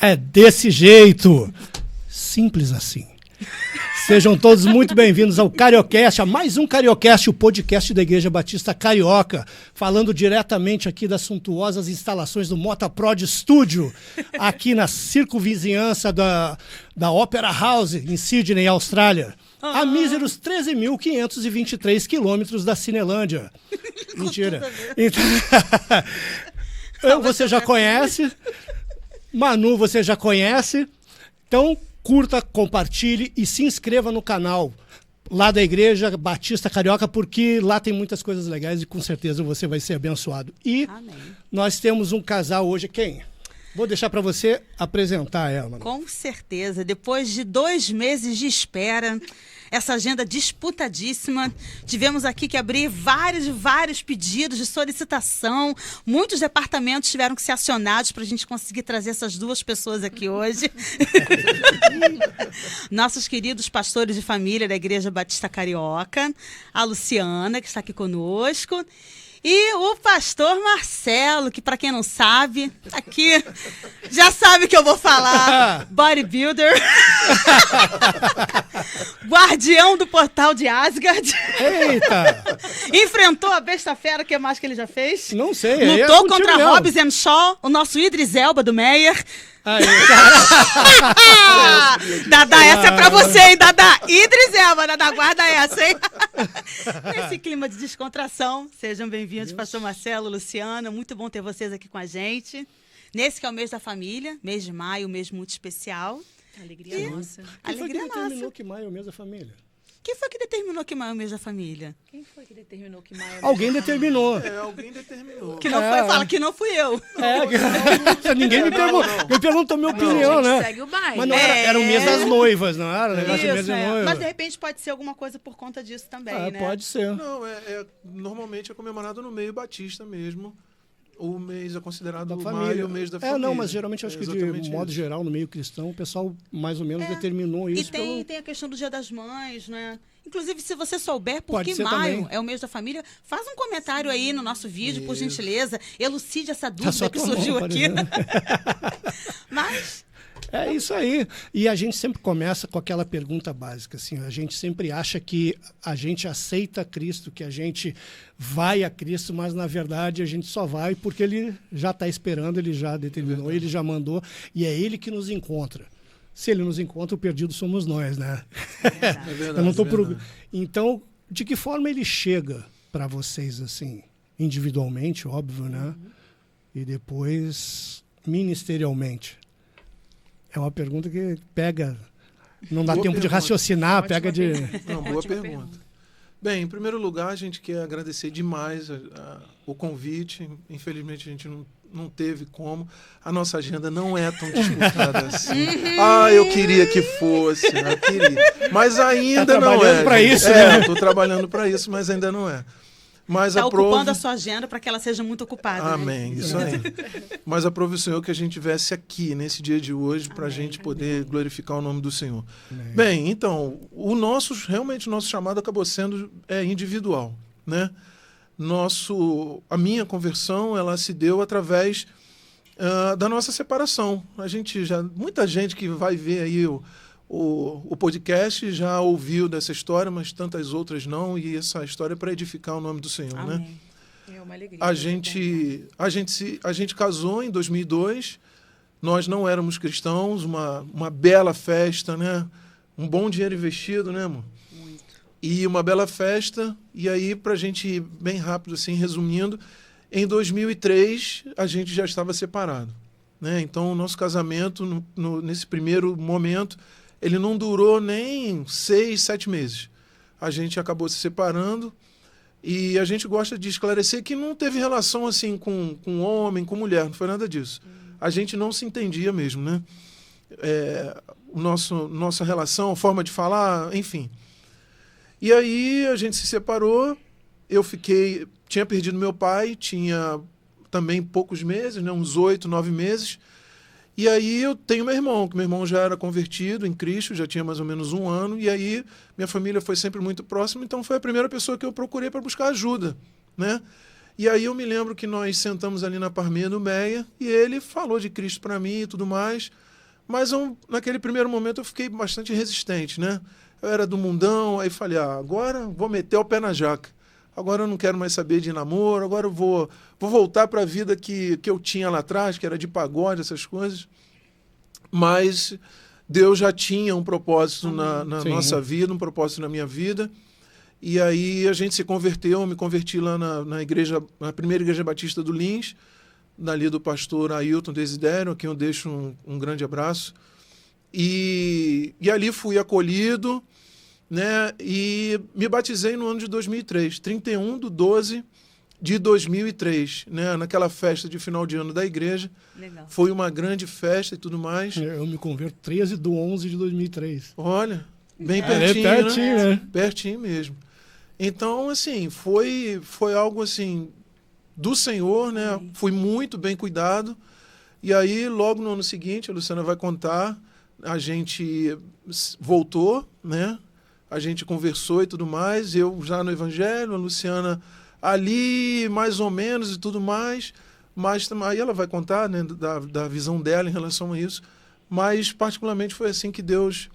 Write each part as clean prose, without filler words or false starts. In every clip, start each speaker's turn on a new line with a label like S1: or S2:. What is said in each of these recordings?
S1: É desse jeito. Simples assim. Sejam todos muito bem-vindos ao Cariocast, a mais um Cariocast, o podcast da Igreja Batista Carioca, falando diretamente aqui das suntuosas instalações do Motaprod Studio, aqui na circunvizinhança da Opera House, em Sydney, Austrália. A míseros 13.523 quilômetros da Cinelândia. Mentira. Então, você já conhece. Manu, você já conhece. Então, curta, compartilhe e se inscreva no canal lá da Igreja Batista Carioca, porque lá tem muitas coisas legais e com certeza você vai ser abençoado. E Amém. Nós temos um casal hoje. Quem? Vou deixar para você apresentar ela. Manu.
S2: Com certeza. Depois de 2 meses de espera, essa agenda disputadíssima, tivemos aqui que abrir vários pedidos de solicitação. Muitos departamentos tiveram que ser acionados para a gente conseguir trazer essas 2 pessoas aqui hoje. Nossos queridos pastores de família da Igreja Batista Carioca, a Luciana, que está aqui conosco, e o pastor Marcelo, que para quem não sabe, aqui já sabe que eu vou falar, bodybuilder, guardião do portal de Asgard.
S1: Eita!
S2: Enfrentou a besta fera, o que mais que ele já fez?
S1: Não sei.
S2: Lutou contra Hobbs and Shaw, o nosso Idris Elba do Meyer.
S1: Aí,
S2: Dada, essa é pra você, hein, Dada? Idris Elba, Dada, guarda essa, hein? Nesse clima de descontração, sejam bem-vindos, pastor Marcelo, Luciana, muito bom ter vocês aqui com a gente. Nesse que é o mês da família, mês de maio, um mês muito especial.
S3: Alegria nossa.
S1: Quem foi que determinou que maio é o mês da família?
S2: Quem foi que determinou que maio é o mês da família?
S3: Quem foi que determinou que maio é o mês
S1: Alguém
S3: da
S1: determinou.
S4: Alguém determinou.
S2: Que não foi, fala que não fui eu.
S1: Ninguém me perguntou minha opinião, né?
S3: Segue o baile.
S1: Mas não era o mês das noivas, não era? O negócio de mês de
S2: Isso,
S1: noiva.
S2: Mas de repente pode ser alguma coisa por conta disso também, né?
S1: Pode ser.
S4: Não, normalmente é comemorado no meio batista mesmo. O mês é considerado
S1: Da
S4: o
S1: família.
S4: maio, o mês da família.
S1: Não, mas geralmente acho que de modo geral, no meio cristão, o pessoal mais ou menos determinou isso.
S2: E tem a questão do Dia das Mães, né? Inclusive, se você souber por
S1: Pode
S2: que
S1: ser
S2: maio
S1: também.
S2: é o mês da família, faz um comentário aí no nosso vídeo, por gentileza. Elucide essa dúvida
S1: só
S2: que
S1: tua mão,
S2: surgiu
S1: por
S2: aqui.
S1: exemplo.
S2: Mas...
S1: É isso aí. E a gente sempre começa com aquela pergunta básica, assim, a gente sempre acha que a gente aceita Cristo, que a gente vai a Cristo, mas na verdade a gente só vai porque ele já está esperando, ele já determinou, ele já mandou, e é ele que nos encontra. Se ele nos encontra, o perdido somos nós, né?
S4: É verdade,
S1: Eu não tô
S4: verdade.
S1: Então, de que forma ele chega para vocês, assim, individualmente, óbvio, né? E depois, ministerialmente? É uma pergunta que pega... Não dá
S4: Boa
S1: tempo de
S4: pergunta.
S1: raciocinar, pega de...
S4: Não, boa pergunta. Bem, em primeiro lugar, a gente quer agradecer demais o convite. Infelizmente, a gente não teve como. A nossa agenda não é tão disputada assim. Eu queria que fosse, eu queria. Mas ainda não é.
S1: trabalhando pra isso, né?
S4: Estou trabalhando para isso, mas ainda não é. Mas
S2: Está ocupando a sua agenda para que ela seja muito ocupada.
S4: Amém,
S2: né?
S4: isso aí. Mas aprove o Senhor que a gente estivesse aqui nesse dia de hoje para a gente poder glorificar o nome do Senhor.
S1: Amém.
S4: Bem, então, realmente o nosso chamado acabou sendo individual, né? A minha conversão, ela se deu através da nossa separação. Muita gente que vai ver aí o podcast já ouviu dessa história, mas tantas outras não, e essa história é para edificar o nome do Senhor,
S2: Amém.
S4: né?
S3: É uma alegria.
S4: A gente casou em 2002, nós não éramos cristãos, uma bela festa, né? Um bom dinheiro investido, né, amor?
S3: Muito.
S4: E uma bela festa, e aí, pra gente ir bem rápido, assim, resumindo, em 2003 a gente já estava separado, né? Então, o nosso casamento, nesse primeiro momento, ele não durou nem 6, 7 meses. A gente acabou se separando e a gente gosta de esclarecer que não teve relação assim com homem, com mulher, não foi nada disso. A gente não se entendia mesmo, né? Nossa relação, a forma de falar, enfim. E aí a gente se separou, tinha perdido meu pai, tinha também poucos meses, né? Uns 8, 9 meses. E aí eu tenho meu irmão, que meu irmão já era convertido em Cristo, já tinha mais ou menos 1 ano, e aí minha família foi sempre muito próxima, então foi a primeira pessoa que eu procurei para buscar ajuda, né? E aí eu me lembro que nós sentamos ali na Parmeia do Meia, e ele falou de Cristo para mim e tudo mais. Mas naquele primeiro momento eu fiquei bastante resistente, né? Eu era do mundão, aí falei, agora vou meter o pé na jaca. Agora eu não quero mais saber de namoro, agora eu vou voltar para a vida que eu tinha lá atrás, que era de pagode, essas coisas. Mas Deus já tinha um propósito na nossa vida, um propósito na minha vida. E aí a gente se converteu, eu me converti lá na igreja, na primeira igreja batista do Lins, dali do pastor Ailton Desidério, a quem eu deixo um grande abraço. E ali fui acolhido, né? E me batizei no ano de 2003, 31/12/2003, né? Naquela festa de final de ano da igreja.
S2: Legal.
S4: Foi uma grande festa e tudo mais.
S1: Eu me converto 13/11/2003.
S4: Olha, bem pertinho,
S1: pertinho, né?
S4: Pertinho mesmo. Então, assim, foi algo assim do Senhor, né? Fui muito bem cuidado. E aí, logo no ano seguinte, a Luciana vai contar, a gente voltou, né? A gente conversou e tudo mais, eu já no Evangelho, a Luciana ali, mais ou menos e tudo mais, mas aí ela vai contar, né, da visão dela em relação a isso, mas particularmente foi assim que Deus,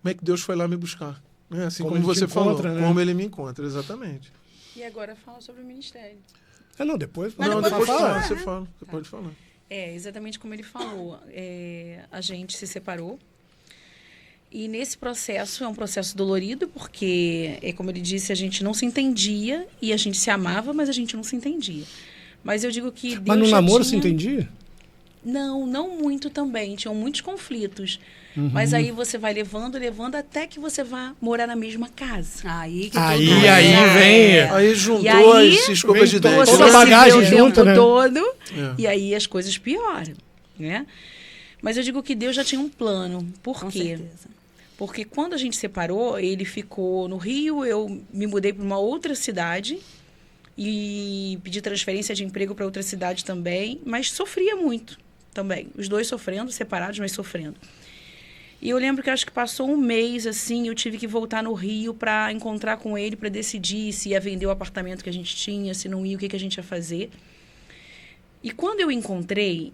S4: como é que Deus foi lá me buscar, né? Assim como você falou,
S1: né?
S4: como ele me encontra, exatamente.
S3: E agora fala sobre o ministério.
S1: Não, depois
S4: Depois
S1: fala.
S4: você fala, você pode falar.
S3: Exatamente como ele falou. A gente se separou. E nesse processo, é um processo dolorido, porque, como ele disse, a gente não se entendia e a gente se amava, mas a gente não se entendia. Mas eu digo que Deus
S1: Mas no namoro se
S3: tinha...
S1: entendia?
S3: Não muito também. Tinham muitos conflitos. Mas aí você vai levando até que você vá morar na mesma casa.
S2: Aí que
S1: Aí
S2: tudo
S1: vem.
S4: Aí juntou
S3: E aí,
S4: as escovas de
S1: vem
S4: dente.
S1: toda
S3: Você
S1: a bagagem
S3: se vê o
S1: junto,
S3: tempo
S1: né?
S3: todo,
S4: É.
S3: e aí as coisas pioram, né? Mas eu digo que Deus já tinha um plano. Por
S2: Com
S3: quê?
S2: certeza.
S3: Porque quando a gente separou, ele ficou no Rio, eu me mudei para uma outra cidade e pedi transferência de emprego para outra cidade também, mas sofria muito também. Os dois sofrendo, separados, mas sofrendo. E eu lembro que acho que passou um mês, assim, eu tive que voltar no Rio para encontrar com ele, para decidir se ia vender o apartamento que a gente tinha, se não ia, o que a gente ia fazer. E quando eu encontrei,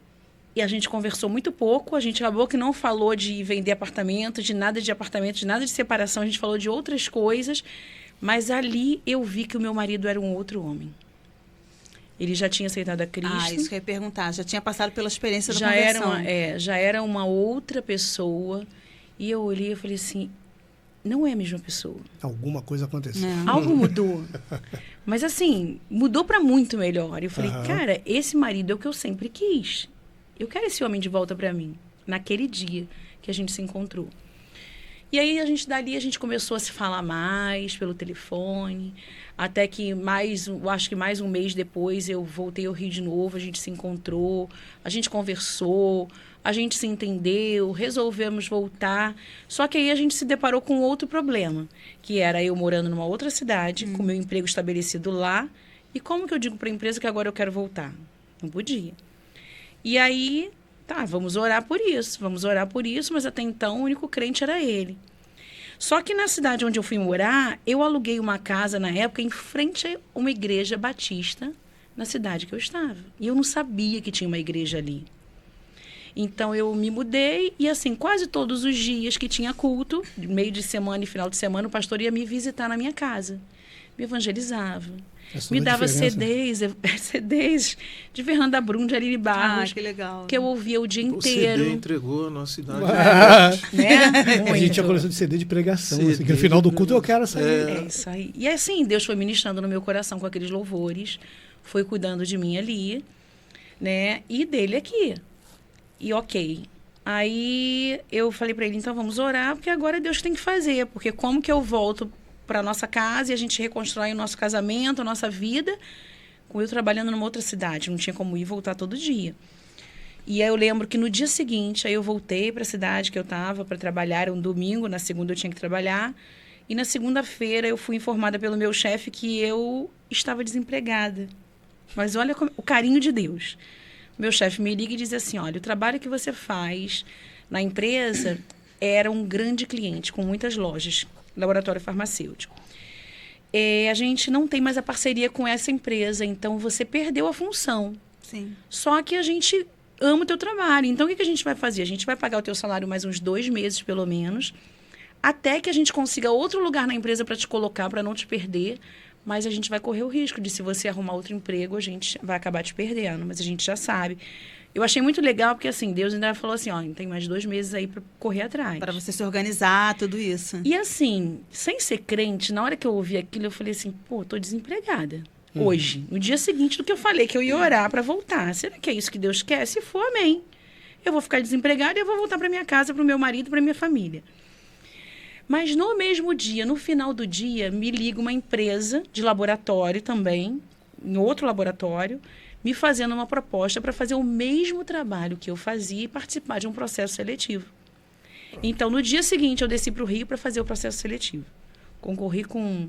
S3: e a gente conversou muito pouco, a gente acabou que não falou de vender apartamento, de nada de separação, a gente falou de outras coisas, mas ali eu vi que o meu marido era um outro homem. Ele já tinha aceitado a Cristo.
S2: Isso que eu ia perguntar. Já tinha passado pela experiência da
S3: já
S2: conversão.
S3: já era uma outra pessoa. E eu olhei e falei assim, não é a mesma pessoa.
S1: Alguma coisa aconteceu.
S3: Algo mudou. Mas assim, mudou para muito melhor. Eu falei, cara, esse marido é o que eu sempre quis. Eu quero esse homem de volta para mim. Naquele dia que a gente se encontrou. E aí, dali a gente começou a se falar mais pelo telefone, até que acho que mais um mês depois eu voltei ao Rio de novo, a gente se encontrou, a gente conversou, a gente se entendeu, resolvemos voltar. Só que aí a gente se deparou com outro problema, que era eu morando numa outra cidade, com meu emprego estabelecido lá, e como que eu digo para a empresa que agora eu quero voltar? Não podia. E aí... Tá, vamos orar por isso, mas até então o único crente era ele. Só que na cidade onde eu fui morar, eu aluguei uma casa na época em frente a uma igreja batista na cidade que eu estava. E eu não sabia que tinha uma igreja ali. Então eu me mudei e assim, quase todos os dias que tinha culto, meio de semana e final de semana, o pastor ia me visitar na minha casa. Me evangelizava. Me dava CDs de Fernanda Brum, de Aline Barros.
S2: Que legal.
S3: Que eu ouvia o dia
S4: O
S3: inteiro.
S4: CD entregou a nossa idade.
S3: Né?
S1: A gente tinha coleção de CD de pregação. Assim, que no final do culto eu quero sair.
S3: É isso aí. E assim, Deus foi ministrando no meu coração com aqueles louvores. Foi cuidando de mim ali, né? E dele aqui. E ok. Aí eu falei para ele, então vamos orar, porque agora é Deus que tem que fazer. Porque como que eu volto para nossa casa e a gente reconstrói o nosso casamento, a nossa vida, com eu trabalhando numa outra cidade, não tinha como ir e voltar todo dia. E aí eu lembro que no dia seguinte, aí eu voltei para a cidade que eu estava para trabalhar, era um domingo, na segunda eu tinha que trabalhar, e na segunda-feira eu fui informada pelo meu chefe que eu estava desempregada. Mas olha o carinho de Deus. Meu chefe me liga e diz assim, olha, o trabalho que você faz na empresa era um grande cliente, com muitas lojas, laboratório farmacêutico. A gente não tem mais a parceria com essa empresa, então você perdeu a função.
S2: Sim.
S3: Só que a gente amo o teu trabalho. Então, o que a gente vai fazer? A gente vai pagar o teu salário mais uns 2 meses, pelo menos, até que a gente consiga outro lugar na empresa para te colocar, para não te perder. Mas a gente vai correr o risco de, se você arrumar outro emprego, a gente vai acabar te perdendo. Mas a gente já sabe. Eu achei muito legal, porque assim, Deus ainda falou assim, ó, tem mais 2 meses aí para correr atrás.
S2: Para você se organizar, tudo isso.
S3: E assim, sem ser crente, na hora que eu ouvi aquilo, eu falei assim, pô, tô desempregada. Hoje, no dia seguinte do que eu falei, que eu ia orar para voltar. Será que é isso que Deus quer? Se for, amém. Eu vou ficar desempregada e eu vou voltar para minha casa, para o meu marido, para minha família. Mas no mesmo dia, no final do dia, me liga uma empresa de laboratório também, em outro laboratório, me fazendo uma proposta para fazer o mesmo trabalho que eu fazia e participar de um processo seletivo. Então, no dia seguinte, eu desci para o Rio para fazer o processo seletivo. Concorri com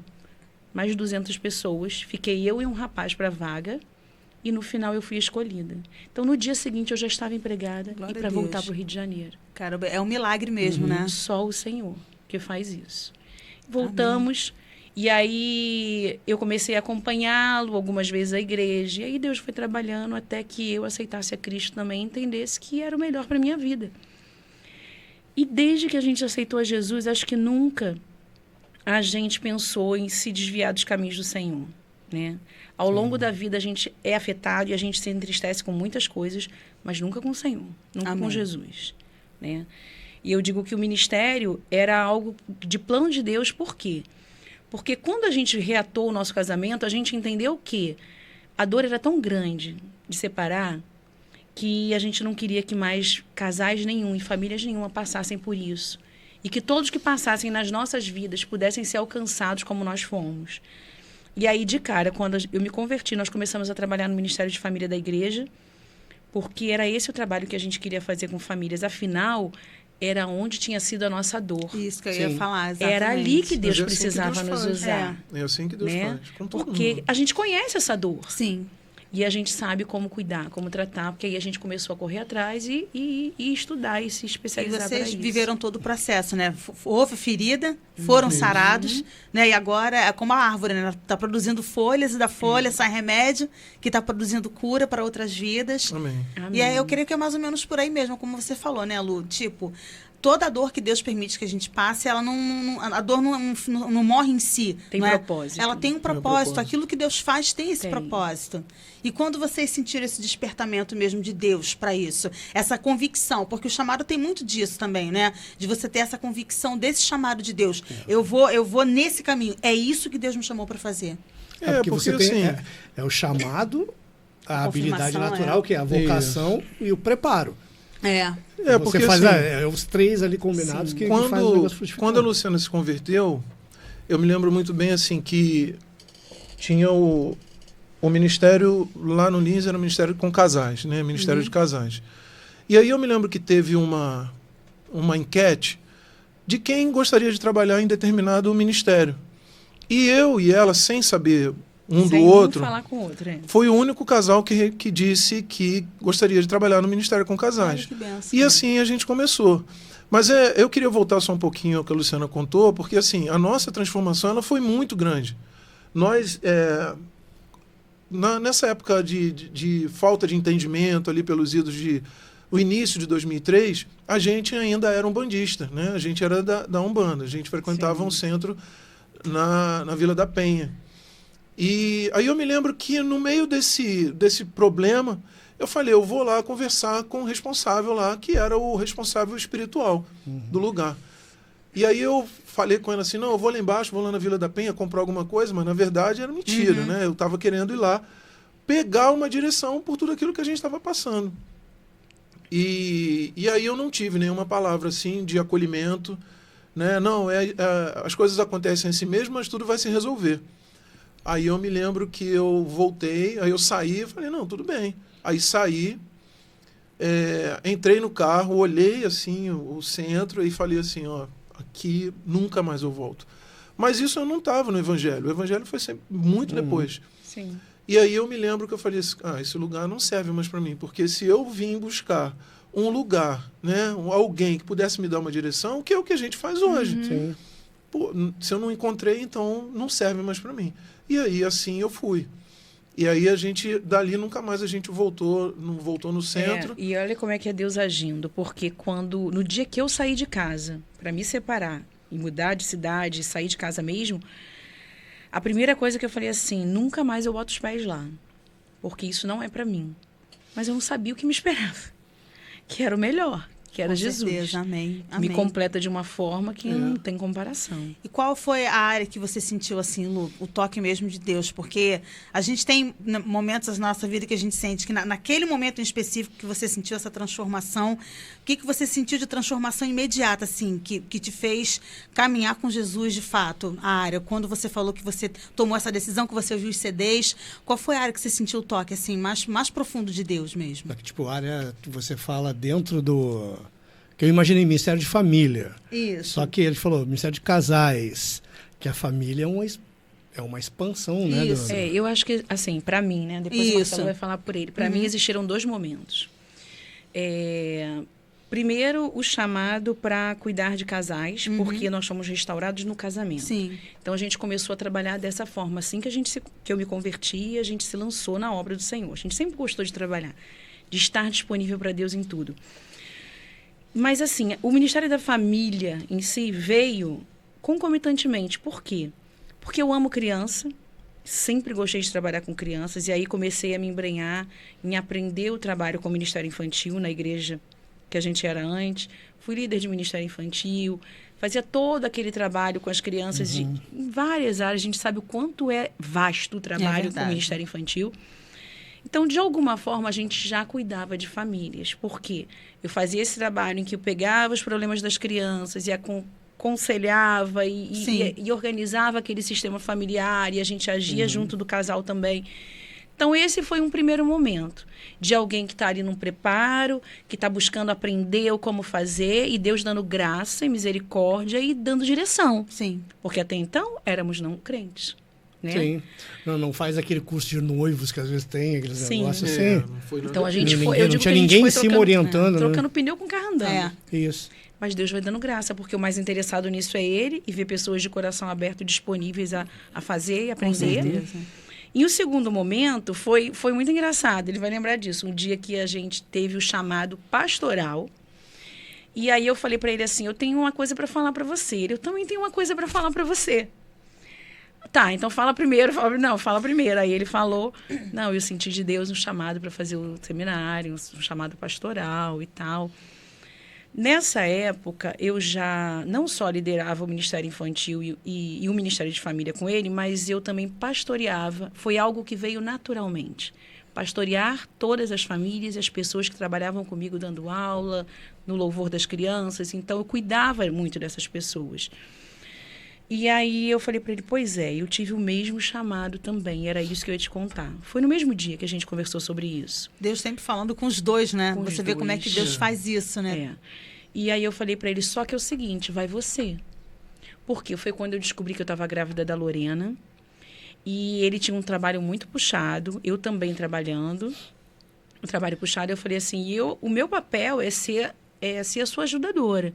S3: mais de 200 pessoas, fiquei eu e um rapaz para a vaga, e no final eu fui escolhida. Então, no dia seguinte, eu já estava empregada
S2: Glória
S3: e para
S2: a Deus.
S3: voltar para o Rio de Janeiro.
S2: Cara, é um milagre mesmo, né?
S3: Só o Senhor que faz isso. Voltamos, e aí eu comecei a acompanhá-lo algumas vezes à igreja, e aí Deus foi trabalhando até que eu aceitasse a Cristo também e entendesse que era o melhor para a minha vida. E desde que a gente aceitou a Jesus, acho que nunca a gente pensou em se desviar dos caminhos do Senhor, né? Ao longo da vida a gente é afetado e a gente se entristece com muitas coisas, mas nunca com o Senhor, nunca
S2: Amém.
S3: com Jesus, né? E eu digo que o ministério era algo de plano de Deus, por quê? Porque quando a gente reatou o nosso casamento, a gente entendeu que a dor era tão grande de separar que a gente não queria que mais casais nenhum e famílias nenhuma passassem por isso. E que todos que passassem nas nossas vidas pudessem ser alcançados como nós fomos. E aí, de cara, quando eu me converti, nós começamos a trabalhar no Ministério de Família da Igreja, porque era esse o trabalho que a gente queria fazer com famílias. Afinal, era onde tinha sido a nossa dor.
S2: Isso que eu
S1: Sim.
S2: ia falar, exatamente.
S3: Era ali que Deus
S4: Mas é assim que
S3: precisava
S4: Deus
S3: nos
S4: faz.
S3: usar.
S4: É assim que Deus
S3: Né?
S4: faz. Com todo
S3: Porque
S4: mundo.
S3: a gente conhece essa dor.
S2: Sim.
S3: E a gente sabe como cuidar, como tratar, porque aí a gente começou a correr atrás e estudar e se
S2: E
S3: especializar para
S2: vocês
S3: isso.
S2: viveram todo o processo, né? Houve ferida, foram sarados, né? E agora é como a árvore, né? Está produzindo folhas e da folha sai remédio, que está produzindo cura para outras vidas.
S4: Amém.
S2: E aí eu creio que é mais ou menos por aí mesmo, como você falou, né, Lu? Tipo, toda a dor que Deus permite que a gente passe, ela a dor não morre em si.
S3: Tem
S2: não é?
S3: propósito.
S2: Ela tem um propósito.
S4: propósito.
S2: Aquilo que Deus faz tem esse
S3: Tem.
S2: propósito. E quando vocês sentiram esse despertamento mesmo de Deus para isso, essa convicção, porque o chamado tem muito disso também, né? De você ter essa convicção desse chamado de Deus. Eu vou nesse caminho. É isso que Deus me chamou para fazer.
S1: Porque você tem
S4: assim,
S1: o chamado, a habilidade
S2: confirmação,
S1: natural, que é a vocação e o preparo.
S4: porque
S1: Você faz
S4: assim,
S1: os três ali combinados que faz o negócio frutificar.
S4: quando a Luciana se converteu, eu me lembro muito bem assim que tinha o ministério lá no Lins, era o ministério com casais, né? Ministério de casais. E aí eu me lembro que teve uma enquete de quem gostaria de trabalhar em determinado ministério. E eu e ela, sem saber um
S3: Sem
S4: do outro,
S3: falar com o outro, é.
S4: foi o único casal que disse que gostaria de trabalhar no ministério com casais.
S2: Olha que benção.
S4: E assim a gente começou. Mas eu queria voltar só um pouquinho ao que a Luciana contou, porque assim, a nossa transformação ela foi muito grande. Nós, nessa época de falta de entendimento ali pelos idos o início de 2003, a gente ainda era umbandista, né? A gente era da Umbanda, a gente frequentava um centro na Vila da Penha. E aí eu me lembro que no meio desse problema, eu falei, eu vou lá conversar com o responsável lá, que era o responsável espiritual do lugar. E aí eu falei com ela assim, não, eu vou lá embaixo, vou lá na Vila da Penha comprar alguma coisa, mas na verdade era mentira, né? Eu estava querendo ir lá pegar uma direção por tudo aquilo que a gente estava passando. E aí eu não tive nenhuma palavra assim de acolhimento, né? Não, as coisas acontecem assim mesmo, mas tudo vai se resolver. Aí eu me lembro que eu voltei, aí eu saí e falei, não, tudo bem. Aí saí, entrei no carro, olhei assim o centro e falei assim, ó, aqui nunca mais eu volto. Mas isso eu não estava no Evangelho. O Evangelho foi sempre muito depois.
S3: Sim.
S4: E aí eu me lembro que eu falei assim, esse lugar não serve mais para mim, porque se eu vim buscar um lugar, né, alguém que pudesse me dar uma direção, que é o que a gente faz hoje.
S1: Sim.
S4: Pô, se eu não encontrei, então não serve mais para mim. E aí assim eu fui. E aí a gente, dali nunca mais a gente voltou no centro.
S3: E olha como é que é Deus agindo, porque no dia que eu saí de casa para me separar e mudar de cidade, sair de casa mesmo, a primeira coisa que eu falei assim, nunca mais eu boto os pés lá, porque isso não é para mim. Mas eu não sabia o que me esperava, que era o melhor. Que era
S2: Com
S3: Jesus.
S2: certeza, amém.
S3: Me completa de uma forma que não tem comparação.
S2: E qual foi a área que você sentiu, assim, Lu, o toque mesmo de Deus? Porque a gente tem momentos na nossa vida que a gente sente que naquele momento em específico que você sentiu essa transformação, o que você sentiu de transformação imediata, assim, que te fez caminhar com Jesus de fato, a área? Quando você falou que você tomou essa decisão, que você ouviu os CDs, qual foi a área que você sentiu o toque, assim, mais profundo de Deus mesmo?
S1: Tipo, a área que você fala dentro do... que eu imaginei Ministério de Família.
S2: Isso.
S1: Só que ele falou Ministério de Casais, que a família é uma expansão, né?
S2: Isso.
S3: Eu acho que, assim, para mim, né? Depois o Marcelo vai falar por ele. Para mim existiram 2 momentos. Primeiro, o chamado para cuidar de casais, porque nós fomos restaurados no casamento.
S2: Sim.
S3: Então a gente começou a trabalhar dessa forma. Assim que eu me converti, a gente se lançou na obra do Senhor. A gente sempre gostou de trabalhar, de estar disponível para Deus em tudo. Mas, assim, o Ministério da Família em si veio concomitantemente. Por quê? Porque eu amo criança, sempre gostei de trabalhar com crianças, e aí comecei a me embrenhar em aprender o trabalho com o Ministério Infantil na igreja que a gente era antes. Fui líder de Ministério Infantil, fazia todo aquele trabalho com as crianças em várias áreas. A gente sabe o quanto é vasto o trabalho com o Ministério Infantil. Então, de alguma forma, a gente já cuidava de famílias. Por quê? Eu fazia esse trabalho em que eu pegava os problemas das crianças e aconselhava e organizava aquele sistema familiar, e a gente agia junto do casal também. Então, esse foi um primeiro momento de alguém que está ali num preparo, que está buscando aprender como fazer, e Deus dando graça e misericórdia e dando direção.
S2: Sim.
S3: Porque até então, éramos não crentes. Né?
S1: Sim. Não faz aquele curso de noivos que às vezes tem, aqueles negócios assim.
S4: Não foi nada
S3: Então a gente
S4: disso.
S3: foi. Eu
S1: Não
S3: digo
S1: tinha
S3: que a gente
S1: ninguém
S3: foi
S1: se
S3: trocando,
S1: orientando, né?
S3: trocando pneu com carro andando.
S1: Isso.
S3: Mas Deus vai dando graça, porque o mais interessado nisso é Ele, e ver pessoas de coração aberto disponíveis a fazer e aprender. E o segundo momento foi muito engraçado, ele vai lembrar disso. Um dia que a gente teve o chamado pastoral, e aí eu falei para ele assim, eu tenho uma coisa para falar para você. Eu também tenho uma coisa para falar para você. Tá, então fala primeiro. Fala primeiro. Aí ele falou, eu senti de Deus um chamado para fazer o seminário, um chamado pastoral e tal. Nessa época, eu já não só liderava o Ministério Infantil e o Ministério de Família com ele, mas eu também pastoreava. Foi algo que veio naturalmente. Pastorear todas as famílias e as pessoas que trabalhavam comigo dando aula, no louvor das crianças. Então, eu cuidava muito dessas pessoas. E aí eu falei para ele, pois é, eu tive o mesmo chamado também, era isso que eu ia te contar. Foi no mesmo dia que a gente conversou sobre isso.
S2: Deus sempre falando com os dois, né? Você vê como é que Deus faz isso, né?
S3: E aí eu falei para ele, só que é o seguinte, vai você. Porque foi quando eu descobri que eu estava grávida da Lorena, e ele tinha um trabalho muito puxado, eu também trabalhando, um trabalho puxado, eu falei assim, o meu papel é ser a sua ajudadora.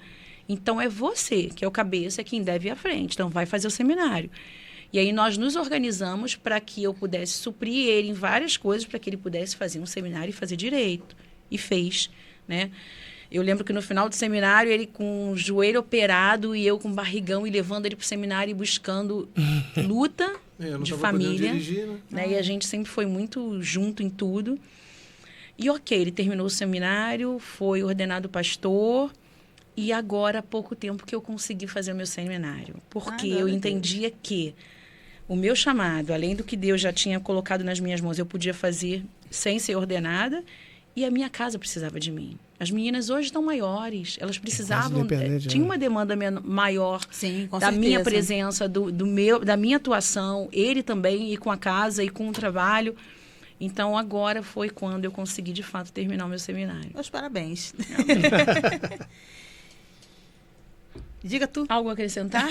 S3: Então, é você, que é o cabeça, quem deve ir à frente. Então, vai fazer o seminário. E aí, nós nos organizamos para que eu pudesse suprir ele em várias coisas, para que ele pudesse fazer um seminário e fazer direito. E fez, né? Eu lembro que no final do seminário, ele com o joelho operado e eu com barrigão e levando ele para o seminário e buscando luta de família.
S4: Dirigir, né?
S3: E a gente sempre foi muito junto em tudo. E ele terminou o seminário, foi ordenado pastor. E agora, há pouco tempo que eu consegui fazer o meu seminário. Porque eu entendia que o meu chamado, além do que Deus já tinha colocado nas minhas mãos, eu podia fazer sem ser ordenada. E a minha casa precisava de mim. As meninas hoje estão maiores. Elas precisavam... Tinha uma demanda maior da minha presença, da minha atuação. Ele também, e com a casa, e com o trabalho. Então, agora foi quando eu consegui, de fato, terminar o meu seminário.
S2: Meus parabéns. Diga tu.
S3: Algo a acrescentar?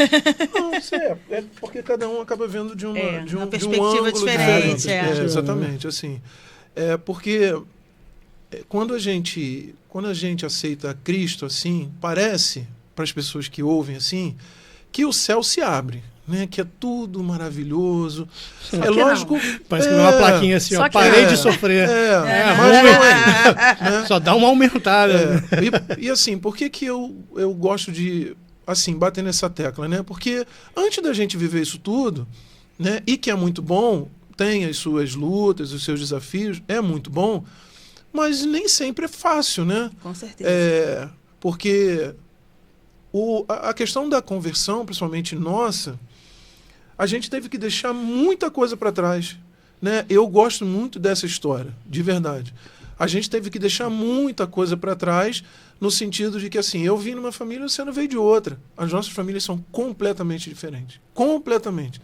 S4: Não, isso é porque cada um acaba vendo de uma
S2: perspectiva diferente.
S4: Exatamente, assim. Porque quando a gente aceita Cristo, assim, parece, para as pessoas que ouvem, assim, que o céu se abre, né? Que é tudo maravilhoso.
S3: Só
S4: É
S3: que
S4: lógico.
S1: Parece que uma plaquinha assim,
S3: Só
S1: ó,
S3: que
S1: parei
S3: não.
S1: de sofrer.
S4: Mas
S1: ruim.
S4: não é, né?
S1: Só dá uma aumentada.
S4: E assim, por que eu gosto de assim bater nessa tecla, né? Porque antes da gente viver isso tudo, né? E que é muito bom, tem as suas lutas, os seus desafios, é muito bom, mas nem sempre é fácil, né?
S2: Com certeza.
S4: Porque a questão da conversão, principalmente nossa, a gente teve que deixar muita coisa para trás, né? Eu gosto muito dessa história, de verdade. A gente teve que deixar muita coisa para trás, no sentido de que, assim, eu vim numa família, você não veio de outra. As nossas famílias são completamente diferentes. Completamente.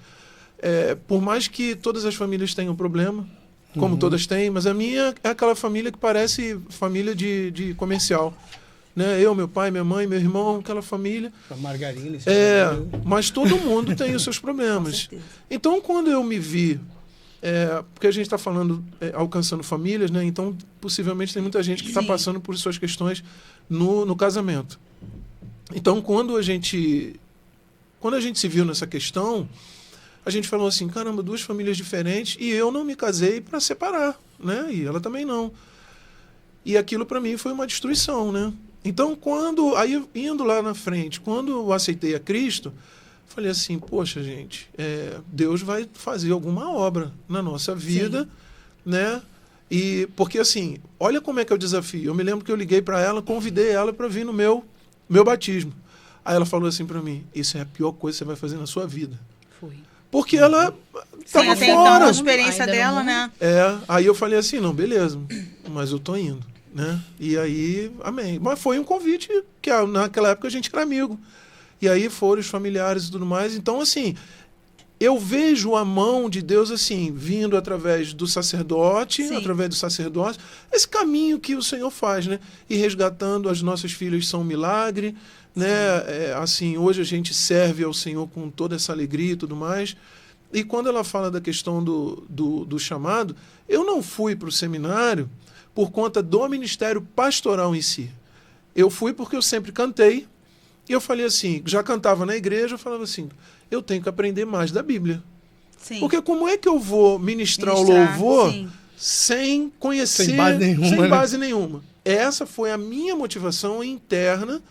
S4: Por mais que todas as famílias tenham problema, como todas têm, mas a minha é aquela família que parece família de comercial. Né? Eu, meu pai, minha mãe, meu irmão, aquela família.
S1: A margarina.
S4: Mas todo mundo tem os seus problemas. Então, quando eu me vi, porque a gente está falando, alcançando famílias, né? Então, possivelmente tem muita gente que está passando por suas questões no casamento. Então, quando a gente se viu nessa questão, a gente falou assim, caramba, duas famílias diferentes, e eu não me casei para separar, né? E ela também não. E aquilo para mim foi uma destruição, né? Então, aí indo lá na frente, quando eu aceitei a Cristo, falei assim, poxa, gente, Deus vai fazer alguma obra na nossa vida, né? E porque assim, olha como é que é o desafio. Eu me lembro que eu liguei para ela, convidei ela para vir no meu batismo. Aí ela falou assim para mim, isso é a pior coisa que você vai fazer na sua vida.
S3: Foi.
S4: Porque ela estava
S2: até então,
S4: fora.
S2: a experiência
S3: Ainda
S2: dela,
S3: não.
S2: né?
S4: Aí eu falei assim, não, beleza, mas eu tô indo, né? E aí, amém. Mas foi um convite que naquela época a gente era amigo. E aí foram os familiares e tudo mais. Então, assim, eu vejo a mão de Deus, assim, vindo através do sacerdote, esse caminho que o Senhor faz, né? E resgatando as nossas filhas são um milagre, né? Assim, hoje a gente serve ao Senhor com toda essa alegria e tudo mais. E quando ela fala da questão do chamado, eu não fui para o seminário por conta do ministério pastoral em si. Eu fui porque eu sempre cantei, e eu falei assim, já cantava na igreja, eu falava assim, eu tenho que aprender mais da Bíblia.
S2: Sim.
S4: Porque como é que eu vou ministrar o louvor sem conhecer, sem base nenhuma? Essa foi a minha motivação interna,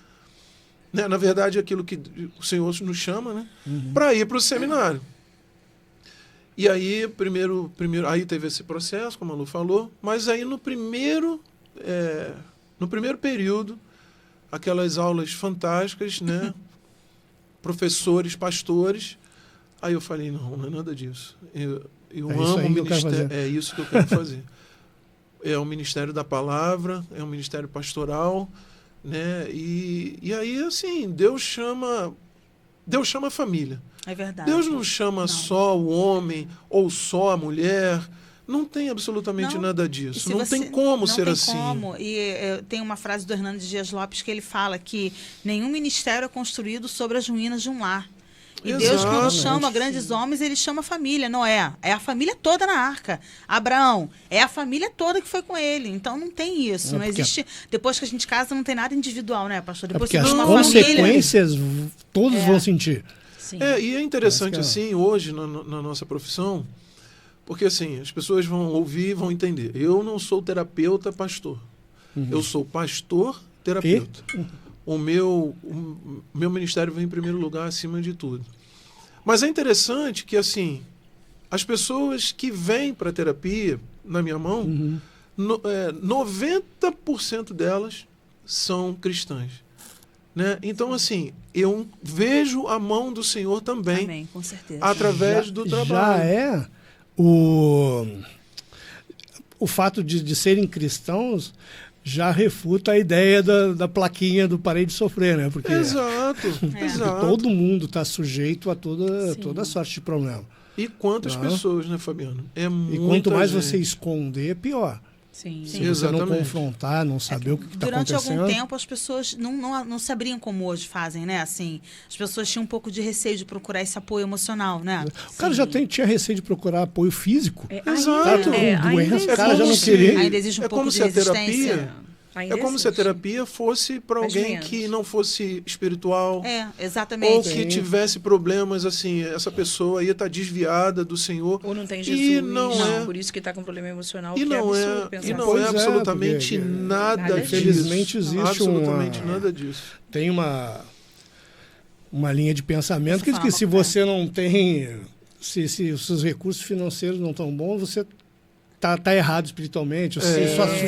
S4: né? Na verdade, aquilo que o Senhor nos chama, né? Para ir para o seminário. E aí, aí teve esse processo, como a Lu falou, mas aí no primeiro período, aquelas aulas fantásticas, né? Professores, pastores, aí eu falei, não é nada disso. Eu amo o ministério, é isso que eu quero fazer. É o ministério da palavra, é um ministério pastoral, né? E aí, assim, Deus chama a família.
S2: É verdade.
S4: Deus não chama só o homem ou só a mulher. Não tem absolutamente nada disso. Não tem como ser assim.
S2: Como. E tem uma frase do Hernandes Dias Lopes que ele fala que nenhum ministério é construído sobre as ruínas de um lar. E Deus, quando chama grandes homens, ele chama a família. Noé, é a família toda na arca. Abraão, é a família toda que foi com ele. Então não tem isso. Não existe. Depois que a gente casa, não tem nada individual, né, pastor? Depois
S1: porque
S2: que
S1: as
S2: uma
S1: consequências todos vão sentir.
S3: Sim.
S4: E é interessante, assim, hoje, na nossa profissão, porque, assim, as pessoas vão ouvir e vão entender. Eu não sou terapeuta, pastor. Eu sou pastor, terapeuta. O meu ministério vem em primeiro lugar, acima de tudo. Mas é interessante que, assim, as pessoas que vêm para a terapia, na minha mão, 90% delas são cristãs. Né? Então, assim, eu vejo a mão do Senhor também.
S2: Amém, com certeza.
S4: Através do trabalho.
S1: Já é o fato de serem cristãos já refuta a ideia da plaquinha do parei de sofrer, né? Porque
S4: Exato.
S1: todo mundo está sujeito a toda sorte de problema.
S4: E quantas pessoas, né, Fabiano?
S1: E quanto mais você esconder, pior.
S3: Sim.
S1: Se você não confrontar, não saber o que está acontecendo.
S2: Durante algum tempo, as pessoas não se abriam como hoje fazem, né? Assim, as pessoas tinham um pouco de receio de procurar esse apoio emocional, né?
S1: O cara já tinha receio de procurar apoio físico.
S4: Exato.
S1: Com doença, o cara já não queria.
S2: Ainda existe um pouco de resistência.
S3: Ainda
S4: É como se a
S3: existe.
S4: terapia fosse para
S3: Mas
S4: alguém
S3: menos.
S4: que não fosse espiritual.
S2: É,
S4: Ou
S2: exatamente.
S4: que tivesse problemas, assim, essa pessoa aí está desviada do Senhor.
S3: Ou não tem
S4: E
S3: Jesus,
S4: não é.
S3: por isso que está com problema emocional,
S4: E
S3: que
S4: não
S3: é absurdo
S4: é,
S3: pensar
S4: e não
S1: Pois
S4: é
S1: é,
S4: absolutamente
S1: porque
S4: nada
S3: nada
S4: disso.
S1: Infelizmente existe
S4: absolutamente
S1: uma-
S4: nada disso.
S1: Tem uma linha de pensamento que diz que
S2: Fala,
S1: se você não tem, se os seus recursos financeiros não estão bons, você tá errado espiritualmente. Se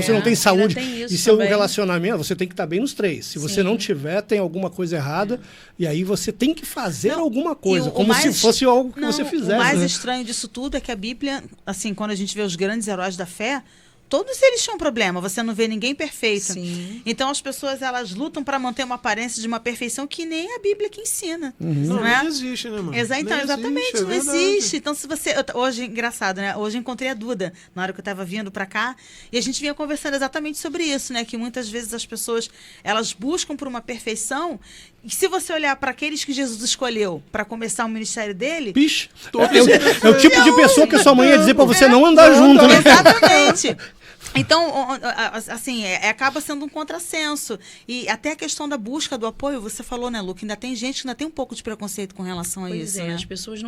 S1: você não tem
S3: ainda
S1: saúde
S3: tem isso
S1: e seu
S3: também.
S1: relacionamento, você tem que estar bem nos três. Se você
S3: Sim.
S1: não tiver, tem alguma coisa errada e aí você tem que fazer
S2: Não,
S1: alguma coisa,
S2: e o
S1: como se
S2: mais-
S1: fosse algo que
S2: Não,
S1: você fizesse.
S2: O mais
S1: né?
S2: estranho disso tudo é que a Bíblia, assim, quando a gente vê os grandes heróis da fé, todos eles tinham problema. Você não vê ninguém perfeito.
S3: Sim.
S2: Então as pessoas elas lutam para manter uma aparência de uma perfeição que nem a Bíblia que ensina.
S4: Não,
S2: Não é?
S4: nem existe, né, mano?
S2: Então,
S4: Nem
S2: exatamente,
S4: existe, é
S2: não
S4: verdade.
S2: existe. Então, se você. Hoje, engraçado, né? Hoje eu encontrei a Duda, na hora que eu estava vindo para cá, e a gente vinha conversando exatamente sobre isso, né? Que muitas vezes as pessoas elas buscam por uma perfeição, e se você olhar para aqueles que Jesus escolheu para começar o ministério dele.
S1: Pixe,
S4: Todos
S1: é o tipo de pessoa que a sua mãe ia dizer pra você não andar
S4: não
S1: junto,
S4: andar.
S1: né?
S2: Exatamente. Então, assim, acaba sendo um contrassenso. E até a questão da busca do apoio, você falou, né, Lu, que ainda tem gente que ainda tem um pouco de preconceito com relação a
S3: Pois
S2: isso,
S3: é,
S2: né?
S3: as pessoas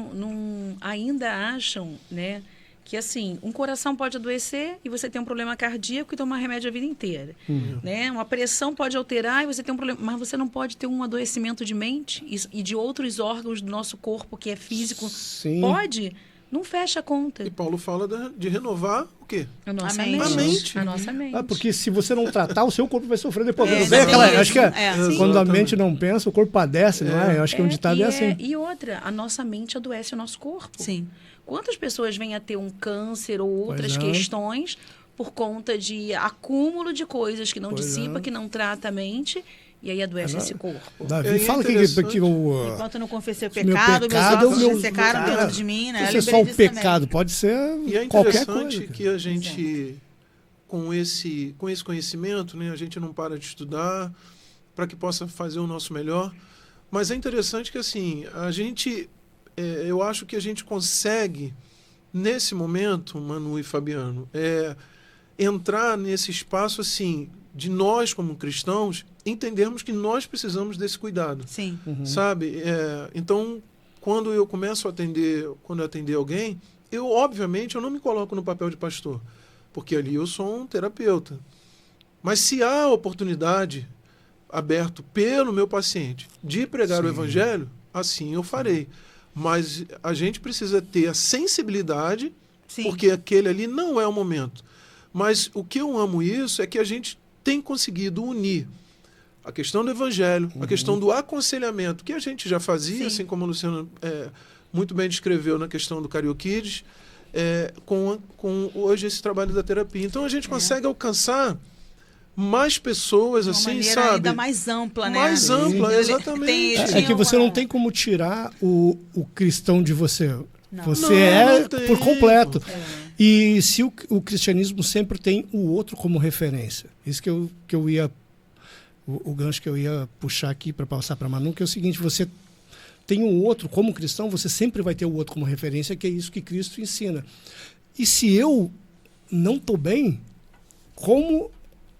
S3: ainda acham, né, que assim, um coração pode adoecer e você tem um problema cardíaco e tomar remédio a vida inteira. Né? Uma pressão pode alterar e você tem um problema, mas você não pode ter um adoecimento de mente e de outros órgãos do nosso corpo que é físico.
S1: Sim.
S3: Pode? Não fecha a conta.
S4: E Paulo fala de renovar o quê?
S3: A nossa
S2: mente.
S4: A mente.
S3: A nossa mente.
S1: Porque se você não tratar, o seu corpo vai sofrer depois.
S2: É,
S1: Não tem aquela-
S2: tem
S1: acho que
S2: isso. É, sim.
S1: quando a
S4: Exatamente.
S1: mente não pensa, o corpo padece, não é? Eu acho que um ditado é assim.
S3: E outra, a nossa mente adoece o nosso corpo.
S2: Sim.
S3: Quantas pessoas vêm a ter um câncer ou outras
S1: Pois é.
S3: questões por conta de acúmulo de coisas que não
S1: Pois
S3: dissipa,
S1: é.
S3: que não trata a mente, e aí adoece esse corpo.
S1: Davi
S4: É
S1: fala que
S4: interessante.
S1: o
S2: Enquanto eu não confessei o
S1: meu
S2: pecado,
S1: pecado,
S2: meus ossos
S1: meu-
S2: ressecaram
S1: cara,
S2: dentro de mim, né?
S1: não
S2: Eu
S1: sei só
S2: lembrei
S1: o
S2: disso
S1: pecado,
S2: também.
S1: pode ser
S4: E é
S1: qualquer
S4: interessante
S1: coisa.
S4: que a gente, com esse conhecimento, né, a gente não para de estudar para que possa fazer o nosso melhor. Mas é interessante que, assim, a gente, eu acho que a gente consegue, nesse momento, Manu e Fabiano, entrar nesse espaço, assim, de nós, como cristãos, entendermos que nós precisamos desse cuidado.
S2: Sim.
S4: Sabe? Então, quando eu começo a atender, quando eu atender alguém, eu, obviamente, eu não me coloco no papel de pastor, porque ali eu sou um terapeuta. Mas se há oportunidade aberto pelo meu paciente de pregar o evangelho, assim eu farei. Mas a gente precisa ter a sensibilidade,
S2: Sim.
S4: porque aquele ali não é o momento. Mas o que eu amo isso é que a gente tem conseguido unir a questão do evangelho, a questão do aconselhamento, que a gente já fazia,
S2: Sim.
S4: assim como a Luciana muito bem descreveu na questão do Carioquides, com hoje esse trabalho da terapia. Então a gente consegue alcançar mais pessoas,
S2: De uma
S4: assim,
S2: maneira
S4: sabe?
S2: ainda mais ampla, né?
S4: Mais ampla,
S2: Ele-
S4: exatamente.
S1: É que você não tem como tirar o cristão de você.
S2: Não.
S1: Você
S4: Não tem.
S1: por completo. E se o cristianismo sempre tem o outro como referência. Isso que eu ia... O gancho que eu ia puxar aqui para passar para a Manu, que é o seguinte, você tem o outro, como cristão, você sempre vai ter o outro como referência, que é isso que Cristo ensina. E se eu não estou bem, como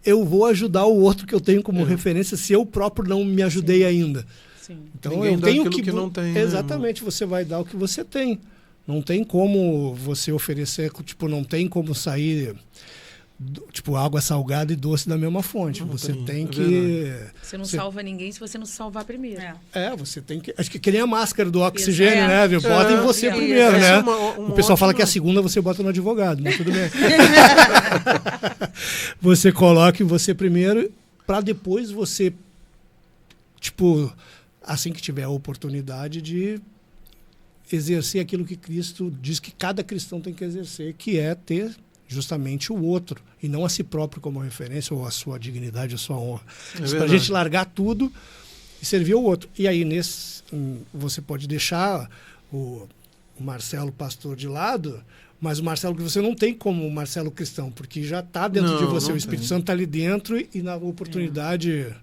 S1: eu vou ajudar o outro que eu tenho como referência se eu próprio não me ajudei ainda?
S3: Sim.
S1: Então
S4: Ninguém
S1: eu
S4: dá
S1: tenho
S4: aquilo que não tem, né,
S1: Exatamente, você vai dar o que você tem. Não tem como você oferecer, tipo, não tem como sair tipo água salgada e doce da mesma fonte.
S4: Não
S1: Você
S4: tem,
S1: tem
S4: é
S1: que
S3: Você não salva ninguém se você não se salvar primeiro.
S1: você tem que, acho que nem a máscara do oxigênio,
S3: Exato.
S1: né? Viu? Bota em você
S3: Isso.
S1: primeiro,
S4: Essa
S1: né?
S4: é uma
S1: O pessoal fala que a
S4: ótima-
S1: segunda você bota no advogado, mas tudo bem. Você coloca em você primeiro para depois você, tipo, assim que tiver a oportunidade de exercer aquilo que Cristo diz que cada cristão tem que exercer, que é ter justamente o outro, e não a si próprio como referência, ou a sua dignidade, a sua honra. Para a
S4: verdade.
S1: gente largar tudo e servir ao outro. E aí, você pode deixar o Marcelo pastor de lado, mas o Marcelo que você não tem como o Marcelo cristão, porque já está dentro
S4: Não,
S1: de você,
S4: não
S1: o Espírito
S4: tem.
S1: Santo está ali dentro e na oportunidade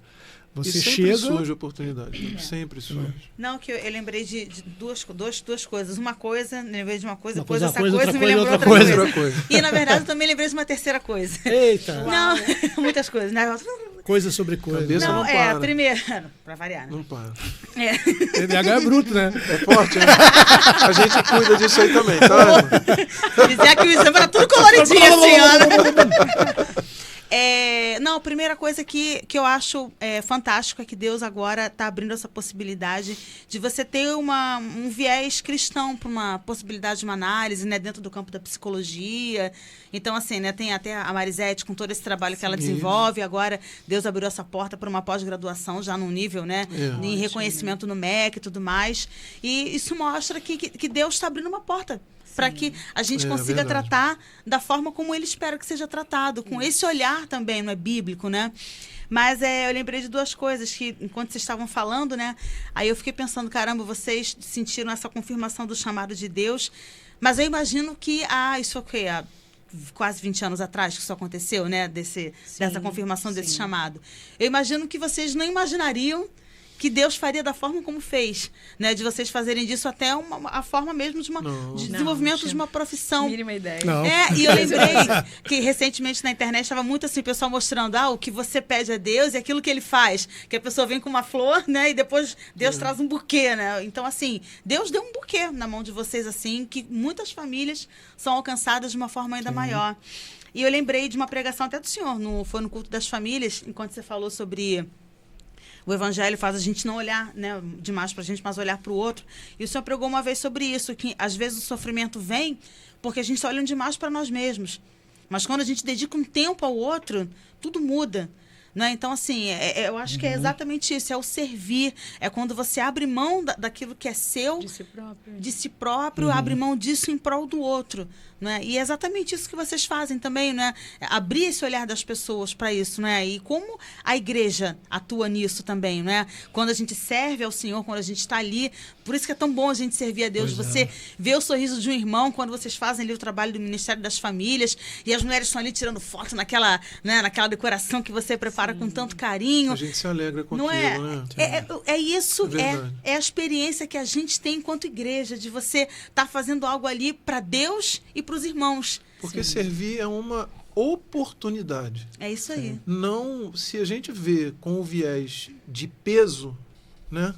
S1: Você
S4: sempre
S1: chega...
S4: surge oportunidade. Sempre surge.
S2: Não, que eu lembrei de duas coisas. Uma coisa, lembrei de uma coisa,
S1: Uma
S2: depois
S1: coisa,
S2: essa
S1: outra
S2: coisa me
S1: coisa,
S2: lembrou
S1: outra
S2: outra
S1: coisa.
S2: coisa. E, na verdade, eu também lembrei de uma terceira coisa.
S1: Eita!
S2: Não, muitas coisas, né?
S1: Coisa sobre coisa.
S4: Cabeça
S2: Não,
S4: não para.
S2: primeiro, pra variar, né?
S4: Não para.
S2: É.
S1: TDAH é bruto, né?
S4: É forte, né? A gente cuida disso aí também, tá, irmã?
S2: Dizer que o exame era tudo coloridinho assim, ó. Não, a primeira coisa que eu acho fantástico é que Deus agora está abrindo essa possibilidade de você ter um viés cristão para uma possibilidade de uma análise, né, dentro do campo da psicologia. Então, assim, né, tem até a Marisete com todo esse trabalho que ela desenvolve. Agora, Deus abriu essa porta para uma pós-graduação já num nível, né, em reconhecimento no MEC e tudo mais. E isso mostra que Deus está abrindo uma porta para que a gente consiga tratar da forma como ele espera que seja tratado, com esse olhar também, não é bíblico, né? Mas eu lembrei de duas coisas que, enquanto vocês estavam falando, né? Aí eu fiquei pensando, caramba, vocês sentiram essa confirmação do chamado de Deus, mas eu imagino que, isso foi há quase 20 anos atrás que isso aconteceu, né? Dessa confirmação desse chamado. Eu imagino que vocês não imaginariam que Deus faria da forma como fez, né? De vocês fazerem disso até a forma mesmo de desenvolvimento de uma profissão.
S3: Mínima ideia.
S1: Não.
S2: E eu lembrei que recentemente na internet estava muito assim, o pessoal mostrando o que você pede a Deus e aquilo que ele faz. Que a pessoa vem com uma flor, né? E depois Deus traz um buquê, né? Então, assim, Deus deu um buquê na mão de vocês, assim, que muitas famílias são alcançadas de uma forma ainda maior. E eu lembrei de uma pregação até do senhor, foi no culto das famílias, enquanto você falou sobre... O evangelho faz a gente não olhar, né, demais para a gente, mas olhar para o outro. E o senhor pregou uma vez sobre isso, que às vezes o sofrimento vem porque a gente está olhando demais para nós mesmos. Mas quando a gente dedica um tempo ao outro, tudo muda. Né? Então, assim, eu acho que é exatamente isso, é o servir. É quando você abre mão daquilo que é seu, de si próprio, abre mão disso em prol do outro. Né? E é exatamente isso que vocês fazem também, né? Abrir esse olhar das pessoas para isso, né? E como a igreja atua nisso também, né? Quando a gente serve ao Senhor, quando a gente está ali, por isso que é tão bom a gente servir a Deus. Você vê o sorriso de um irmão quando vocês fazem ali o trabalho do Ministério das Famílias e as mulheres estão ali tirando foto naquela decoração que você prepara com tanto carinho.
S4: A gente se alegra com
S2: não
S4: aquilo, né?
S2: É isso,
S4: É
S2: a experiência que a gente tem enquanto igreja, de você estar fazendo algo ali para Deus e para os irmãos.
S4: Porque servir é uma oportunidade.
S2: É isso aí.
S4: Não, se a gente vê com o viés de peso, né?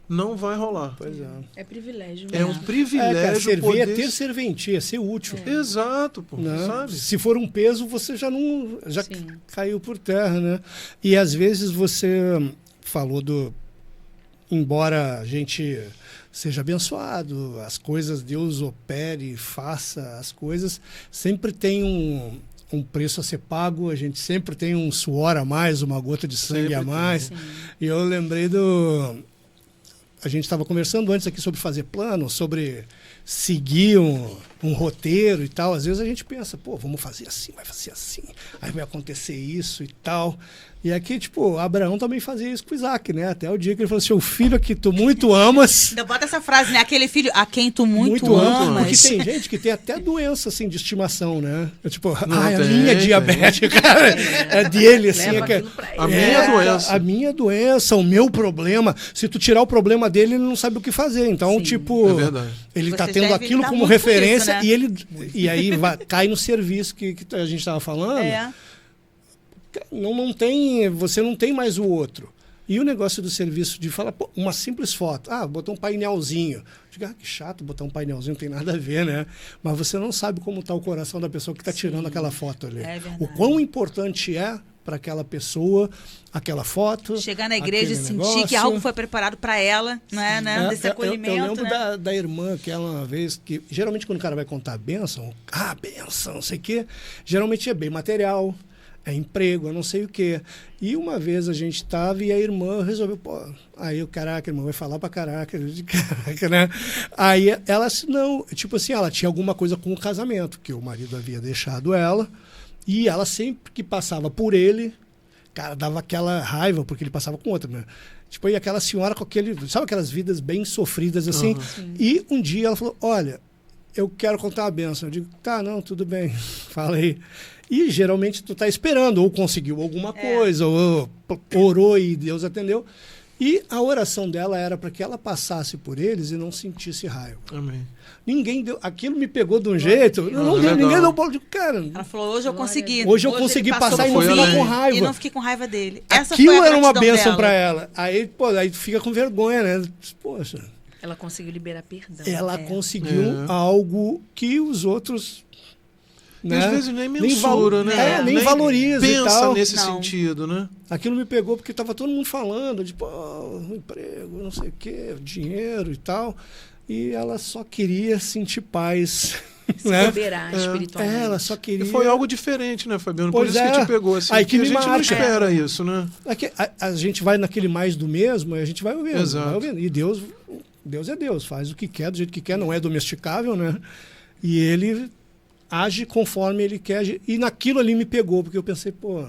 S4: Não vai rolar.
S1: Pois é.
S3: É privilégio.
S4: É um privilégio
S1: cara, servir
S4: poder...
S1: é ter serventia, é ser útil.
S4: Exato, pô,
S1: Né?
S4: sabe?
S1: Se for um peso, você já caiu por terra, né? E às vezes você falou embora a gente seja abençoado, as coisas, Deus opere, faça as coisas, sempre tem um preço a ser pago, a gente sempre tem um suor a mais, uma gota de sangue
S4: Sempre
S1: a mais.
S3: Sim.
S1: E eu lembrei a gente estava conversando antes aqui sobre fazer plano, sobre seguir um roteiro e tal. Às vezes a gente pensa, vamos fazer assim, vai fazer assim, aí vai acontecer isso e tal. E aqui, Abraão também fazia isso com Isaac, né? Até o dia que ele falou assim, o filho que tu muito amas...
S2: Ainda bota essa frase, né? Aquele filho a quem tu muito amas.
S1: Porque tem gente que tem até doença, assim, de estimação, né?
S4: Não,
S1: a minha diabetes, cara, é dele, assim.
S3: Leva aquilo pra ele.
S4: A minha doença.
S1: A minha doença, o meu problema. Se tu tirar o problema dele, ele não sabe o que fazer. Então,
S4: É verdade.
S1: ele tá
S2: Vocês
S1: tendo
S2: devem
S1: aquilo
S2: lidar
S1: como
S2: muito com
S1: referência
S2: isso, né?
S1: e aí cai no serviço que a gente estava falando. Você não tem mais o outro. E o negócio do serviço de falar, uma simples foto, botar um painelzinho. Diga, que chato botar um painelzinho, não tem nada a ver, né? Mas você não sabe como está o coração da pessoa que está tirando aquela foto ali.
S2: É verdade.
S1: O quão importante é para aquela pessoa aquela foto.
S2: Chegar na igreja e sentir
S1: negócio.
S2: que algo foi preparado para ela, não é, né? Desse acolhimento.
S1: Eu lembro
S2: né?
S1: da irmã, que ela uma vez, que geralmente quando o cara vai contar a bênção, bênção, não sei o quê, geralmente é bem material. É emprego, eu não sei o quê. E uma vez a gente estava e a irmã resolveu, aí a irmã vai falar pra caraca, né? Aí ela, não, ela tinha alguma coisa com o casamento, que o marido havia deixado ela, e ela sempre que passava por ele, cara, dava aquela raiva, porque ele passava com outra, né? E aquela senhora com sabe aquelas vidas bem sofridas, assim? E um dia ela falou, olha, eu quero contar uma bênção. Eu digo, tá, não, tudo bem, fala aí. E geralmente tu tá esperando, ou conseguiu alguma coisa, ou orou e Deus atendeu. E a oração dela era para que ela passasse por eles e não sentisse raiva.
S4: Amém.
S1: Ninguém deu. Aquilo me pegou de um jeito. Ninguém deu bolo de cara.
S2: Ela falou, hoje eu consegui.
S1: Hoje eu consegui passar e não ficar com raiva.
S2: E não fiquei com raiva dele. Essa
S1: Aquilo
S2: foi a
S1: era uma
S2: gratidão
S1: bênção
S2: dela.
S1: para ela. Aí, pô, aí tu fica com vergonha, né? Poxa.
S3: Ela conseguiu liberar perdão.
S1: Ela conseguiu algo que os outros.
S4: E
S1: Né?
S4: às vezes nem mensura, né?
S1: Nem valoriza e
S4: pensa
S1: tal.
S4: nesse sentido, né?
S1: Aquilo me pegou porque estava todo mundo falando de emprego, não sei o quê, dinheiro e tal. E ela só queria sentir paz.
S3: Se
S1: né?
S3: liberar espiritualmente.
S1: Ela só queria.
S4: E foi algo diferente, né, Fabiano?
S1: Pois
S4: Por isso que te pegou assim.
S1: Aí que
S4: a
S1: me
S4: gente não
S1: marca.
S4: espera isso, né?
S1: A gente vai naquele mais do mesmo e a gente vai ouvindo.
S4: Exato.
S1: Vai ouvindo. E Deus é Deus, faz o que quer, do jeito que quer, não é domesticável, né? E ele age conforme ele quer. E naquilo ali me pegou, porque eu pensei, pô,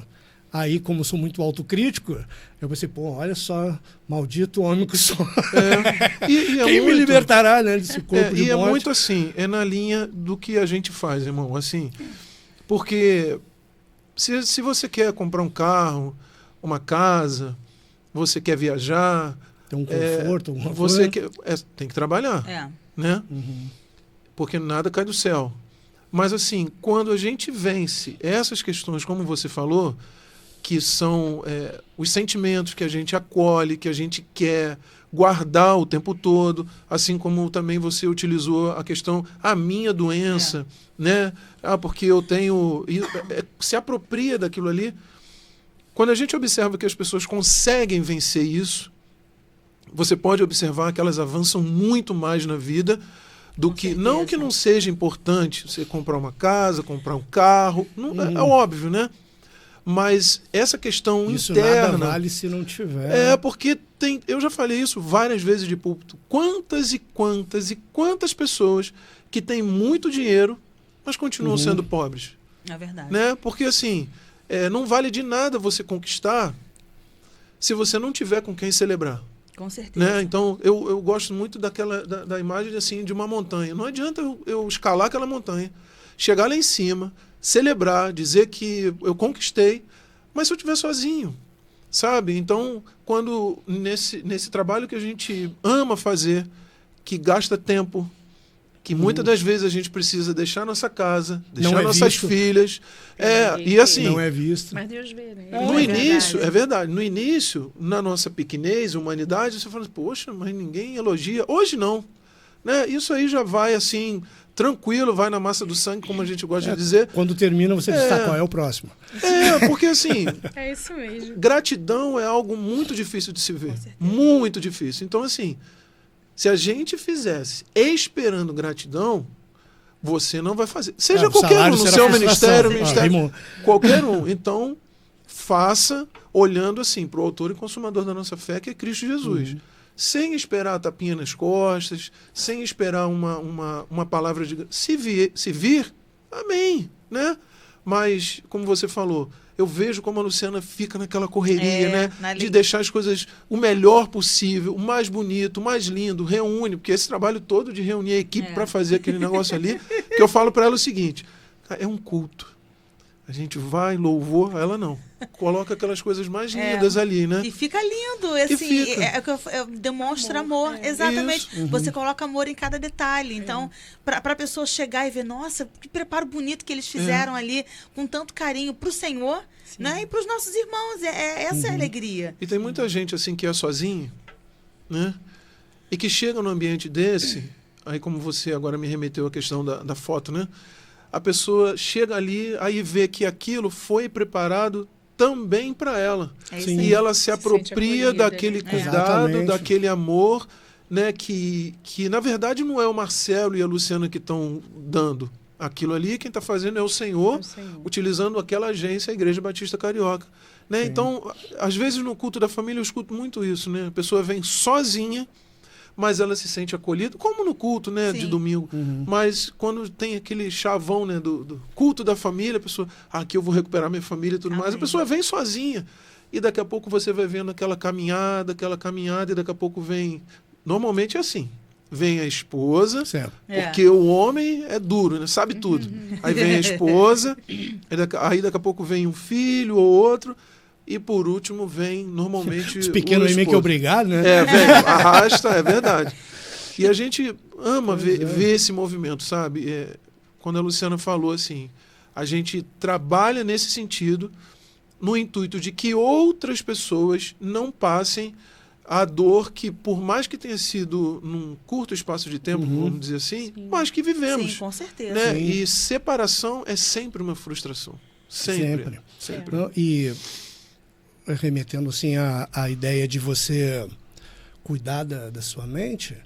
S1: aí como eu sou muito autocrítico, eu pensei, pô, olha só, maldito homem que sou. Quem me libertará, né, desse corpo de
S4: morte?
S1: morte?
S4: É muito assim, é na linha do que a gente faz, irmão, assim. Porque se você quer comprar um carro, uma casa, você quer viajar...
S1: Tem um conforto, alguma
S4: você
S1: coisa.
S4: tem que trabalhar, né?
S1: Uhum.
S4: Porque nada cai do céu. Mas assim, quando a gente vence essas questões, como você falou, que são os sentimentos que a gente acolhe, que a gente quer guardar o tempo todo, assim como também você utilizou a questão, a minha doença, né? Porque eu tenho... se apropria daquilo ali. Quando a gente observa que as pessoas conseguem vencer isso, você pode observar que elas avançam muito mais na vida do que... Não que não seja importante você comprar uma casa, comprar um carro, não, é óbvio, né? Mas essa questão
S1: isso
S4: interna...
S1: nada vale se não tiver.
S4: Porque eu já falei isso várias vezes de púlpito. Quantas e quantas pessoas que têm muito dinheiro, mas continuam sendo pobres.
S2: É verdade.
S4: Né? Porque assim, não vale de nada você conquistar se você não tiver com quem celebrar.
S2: Com certeza.
S4: Né? Então, eu gosto muito da imagem assim, de uma montanha. Não adianta eu escalar aquela montanha, chegar lá em cima, celebrar, dizer que eu conquistei, mas se eu estiver sozinho, sabe? Então, quando nesse trabalho que a gente ama fazer, que gasta tempo, que muitas das vezes a gente precisa deixar nossa casa, deixar nossas filhas. E assim...
S1: Não é visto.
S3: Mas Deus vê, né?
S4: No início, é verdade, no início, na nossa pequenez, humanidade, você fala, poxa, mas ninguém elogia. Hoje não. Né? Isso aí já vai assim, tranquilo, vai na massa do sangue, como a gente gosta de dizer.
S1: Quando termina, você diz, qual é o próximo?
S4: Porque assim...
S3: É isso mesmo.
S4: Gratidão é algo muito difícil de se ver. Muito difícil. Então, assim... Se a gente fizesse esperando gratidão, você não vai fazer. Seja qualquer um, no seu ministério, qualquer um. Então, faça olhando assim para o autor e consumador da nossa fé, que é Cristo Jesus. Sem esperar a tapinha nas costas, sem esperar uma palavra de... Se vir, amém, né? Mas, como você falou, eu vejo como a Luciana fica naquela correria, né? De deixar as coisas o melhor possível, o mais bonito, o mais lindo, reúne, porque esse trabalho todo de reunir a equipe para fazer aquele negócio ali, que eu falo para ela o seguinte, é um culto. A gente vai, louvor, ela não. Coloca aquelas coisas mais lindas ali, né?
S2: E fica lindo, assim, demonstra amor, exatamente. Você coloca amor em cada detalhe. Então, para a pessoa chegar e ver, nossa, que preparo bonito que eles fizeram ali, com tanto carinho para o Senhor, né? E para os nossos irmãos. Essa é a alegria.
S4: E tem muita gente assim que é sozinha, né? E que chega num ambiente desse, aí como você agora me remeteu à questão da foto, né? A pessoa chega ali, aí vê que aquilo foi preparado também para ela. E ela se apropria daquele cuidado, daquele amor, né, que na verdade não é o Marcelo e a Luciana que estão dando. Aquilo ali, quem está fazendo é o Senhor, utilizando aquela agência, a Igreja Batista Carioca. Né? Então, às vezes no culto da família eu escuto muito isso. Né? A pessoa vem sozinha, mas ela se sente acolhida, como no culto, né, de domingo. Mas quando tem aquele chavão, né, do culto da família, a pessoa, aqui eu vou recuperar minha família e tudo mais, a pessoa vem sozinha. E daqui a pouco você vai vendo aquela caminhada, e daqui a pouco vem... Normalmente é assim. vem a esposa,
S1: Certo.
S4: porque o homem é duro, né? Sabe tudo. Aí vem a esposa, aí daqui a pouco vem um filho ou outro, e por último vem normalmente
S1: Os pequenos aí meio que obrigado, né?
S4: vem, arrasta, é verdade. E a gente ama ver esse movimento, sabe? Quando a Luciana falou assim, a gente trabalha nesse sentido, no intuito de que outras pessoas não passem a dor que, por mais que tenha sido num curto espaço de tempo, vamos dizer assim, mas que vivemos.
S2: Sim, com certeza.
S4: Né?
S1: Sim.
S4: E separação é sempre uma frustração. Sempre.
S1: Não, e remetendo assim à ideia de você cuidar da sua mente,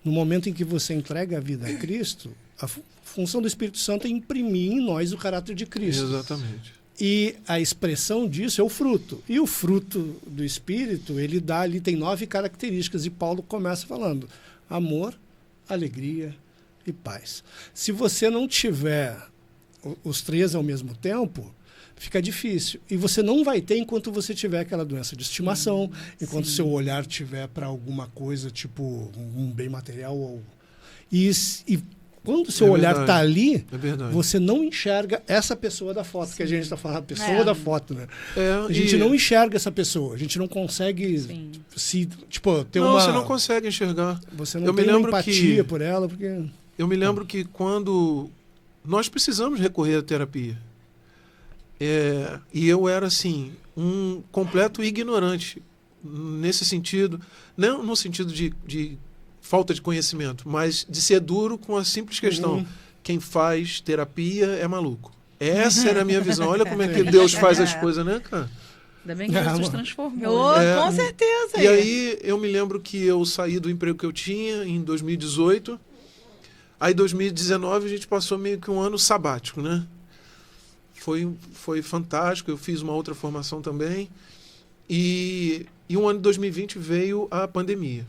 S1: no momento em que você entrega a vida a Cristo, a função do Espírito Santo é imprimir em nós o caráter de Cristo.
S4: Exatamente.
S1: E a expressão disso é o fruto. E o fruto do Espírito, ele dá ali, tem 9 características. E Paulo começa falando: amor, alegria e paz. Se você não tiver os 3 ao mesmo tempo, fica difícil. E você não vai ter enquanto você tiver aquela doença de estimação, enquanto seu olhar tiver para alguma coisa, tipo um bem material. E quando o seu olhar está ali, você não enxerga essa pessoa da foto, que a gente está falando, a pessoa da foto, né? A gente não enxerga essa pessoa, a gente não consegue ter uma...
S4: Não, você não consegue enxergar.
S1: Você não tem uma empatia por ela, porque...
S4: Eu me lembro que quando nós precisamos recorrer à terapia, e eu era, assim, um completo ignorante nesse sentido, não no sentido de falta de conhecimento, mas de ser duro com a simples questão. Quem faz terapia é maluco. Essa era a minha visão. Olha como é que Deus faz as coisas, né, cara?
S3: Ainda bem que Jesus transformou.
S2: Com certeza.
S4: E aí eu me lembro que eu saí do emprego que eu tinha em 2018. Aí em 2019 a gente passou meio que um ano sabático, né? Foi fantástico. Eu fiz uma outra formação também. E um ano de 2020 veio a pandemia.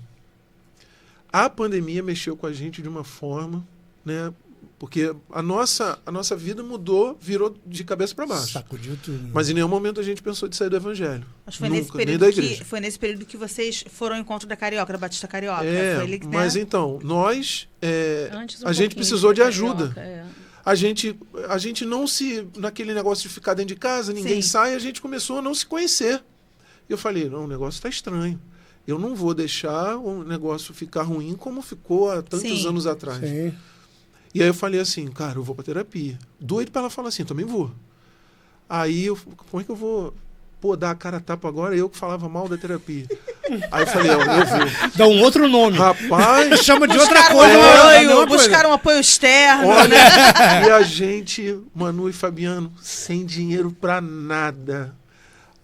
S4: A pandemia mexeu com a gente de uma forma, né? Porque a nossa vida mudou, virou de cabeça para baixo.
S1: Sacudiu tudo.
S4: Mas em nenhum momento a gente pensou de sair do evangelho.
S2: Mas foi
S4: Nunca, nem da igreja.
S2: Foi nesse período que vocês foram ao encontro da Carioca, da Batista Carioca. Foi ele que,
S4: mas então, nós...
S3: Antes
S4: a gente precisou de ajuda.
S3: Carioca,
S4: A gente não se... Naquele negócio de ficar dentro de casa, ninguém sai, a gente começou a não se conhecer. Eu falei, não, o negócio está estranho. Eu não vou deixar o negócio ficar ruim como ficou há tantos anos atrás.
S1: Sim.
S4: E aí eu falei assim, cara, eu vou pra terapia. Doido pra ela falar assim, também vou. Aí, como é que eu vou dar a cara a tapa agora? Eu que falava mal da terapia. Aí eu falei, eu vou.
S1: Dá um outro nome.
S4: Rapaz...
S1: Chama de outra coisa.
S2: Buscaram um apoio externo.
S4: Olha, e a gente, Manu e Fabiano, sem dinheiro pra nada.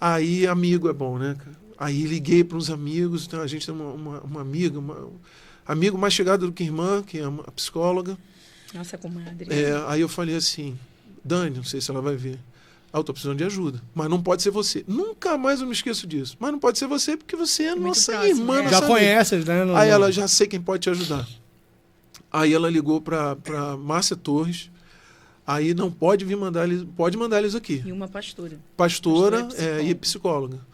S4: Aí, amigo é bom, né, cara? Aí liguei para uns amigos, então a gente tem uma amiga, amigo mais chegado do que irmã, que é a psicóloga.
S3: Nossa, comadre.
S4: Aí eu falei assim, Dani, não sei se ela vai ver, eu estou precisando de ajuda, mas não pode ser você. Nunca mais eu me esqueço disso. Mas não pode ser você porque você é nossa irmã.
S1: Já conhece, né?
S4: Aí ela, já sei quem pode te ajudar. Aí ela ligou para Márcia Torres. Aí não pode vir pode mandar eles aqui.
S3: E uma pastora.
S4: Pastora e psicóloga.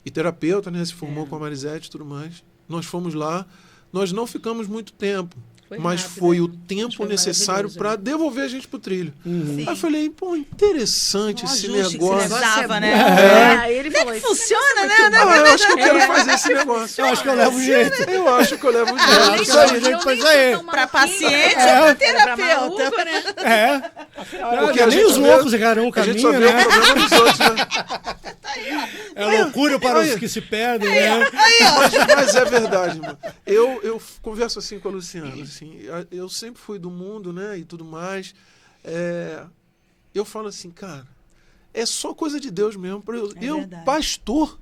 S4: E terapeuta, né? Se formou com a Marisete e tudo mais. Nós fomos lá. Nós não ficamos muito tempo. Mas rápido, foi o tempo necessário para devolver a gente pro trilho. Aí eu falei, pô, interessante esse negócio.
S2: Né?
S3: Ele falou,
S2: funciona, né?
S4: Eu acho que eu quero fazer esse negócio.
S1: Eu acho que eu levo jeito.
S4: Eu acho que eu levo jeito.
S1: Isso aí, a gente faz aí.
S2: Para paciente ou para terapeuta?
S1: Porque nem os loucos erraram o caminho,
S4: a gente só vê o problema dos outros, né?
S1: É loucura para os que se perdem, né?
S4: Mas é verdade, mano. Eu converso assim com a Luciana, assim, eu sempre fui do mundo, né, e tudo mais. Eu falo assim, cara, é só coisa de Deus mesmo. Eu pastor,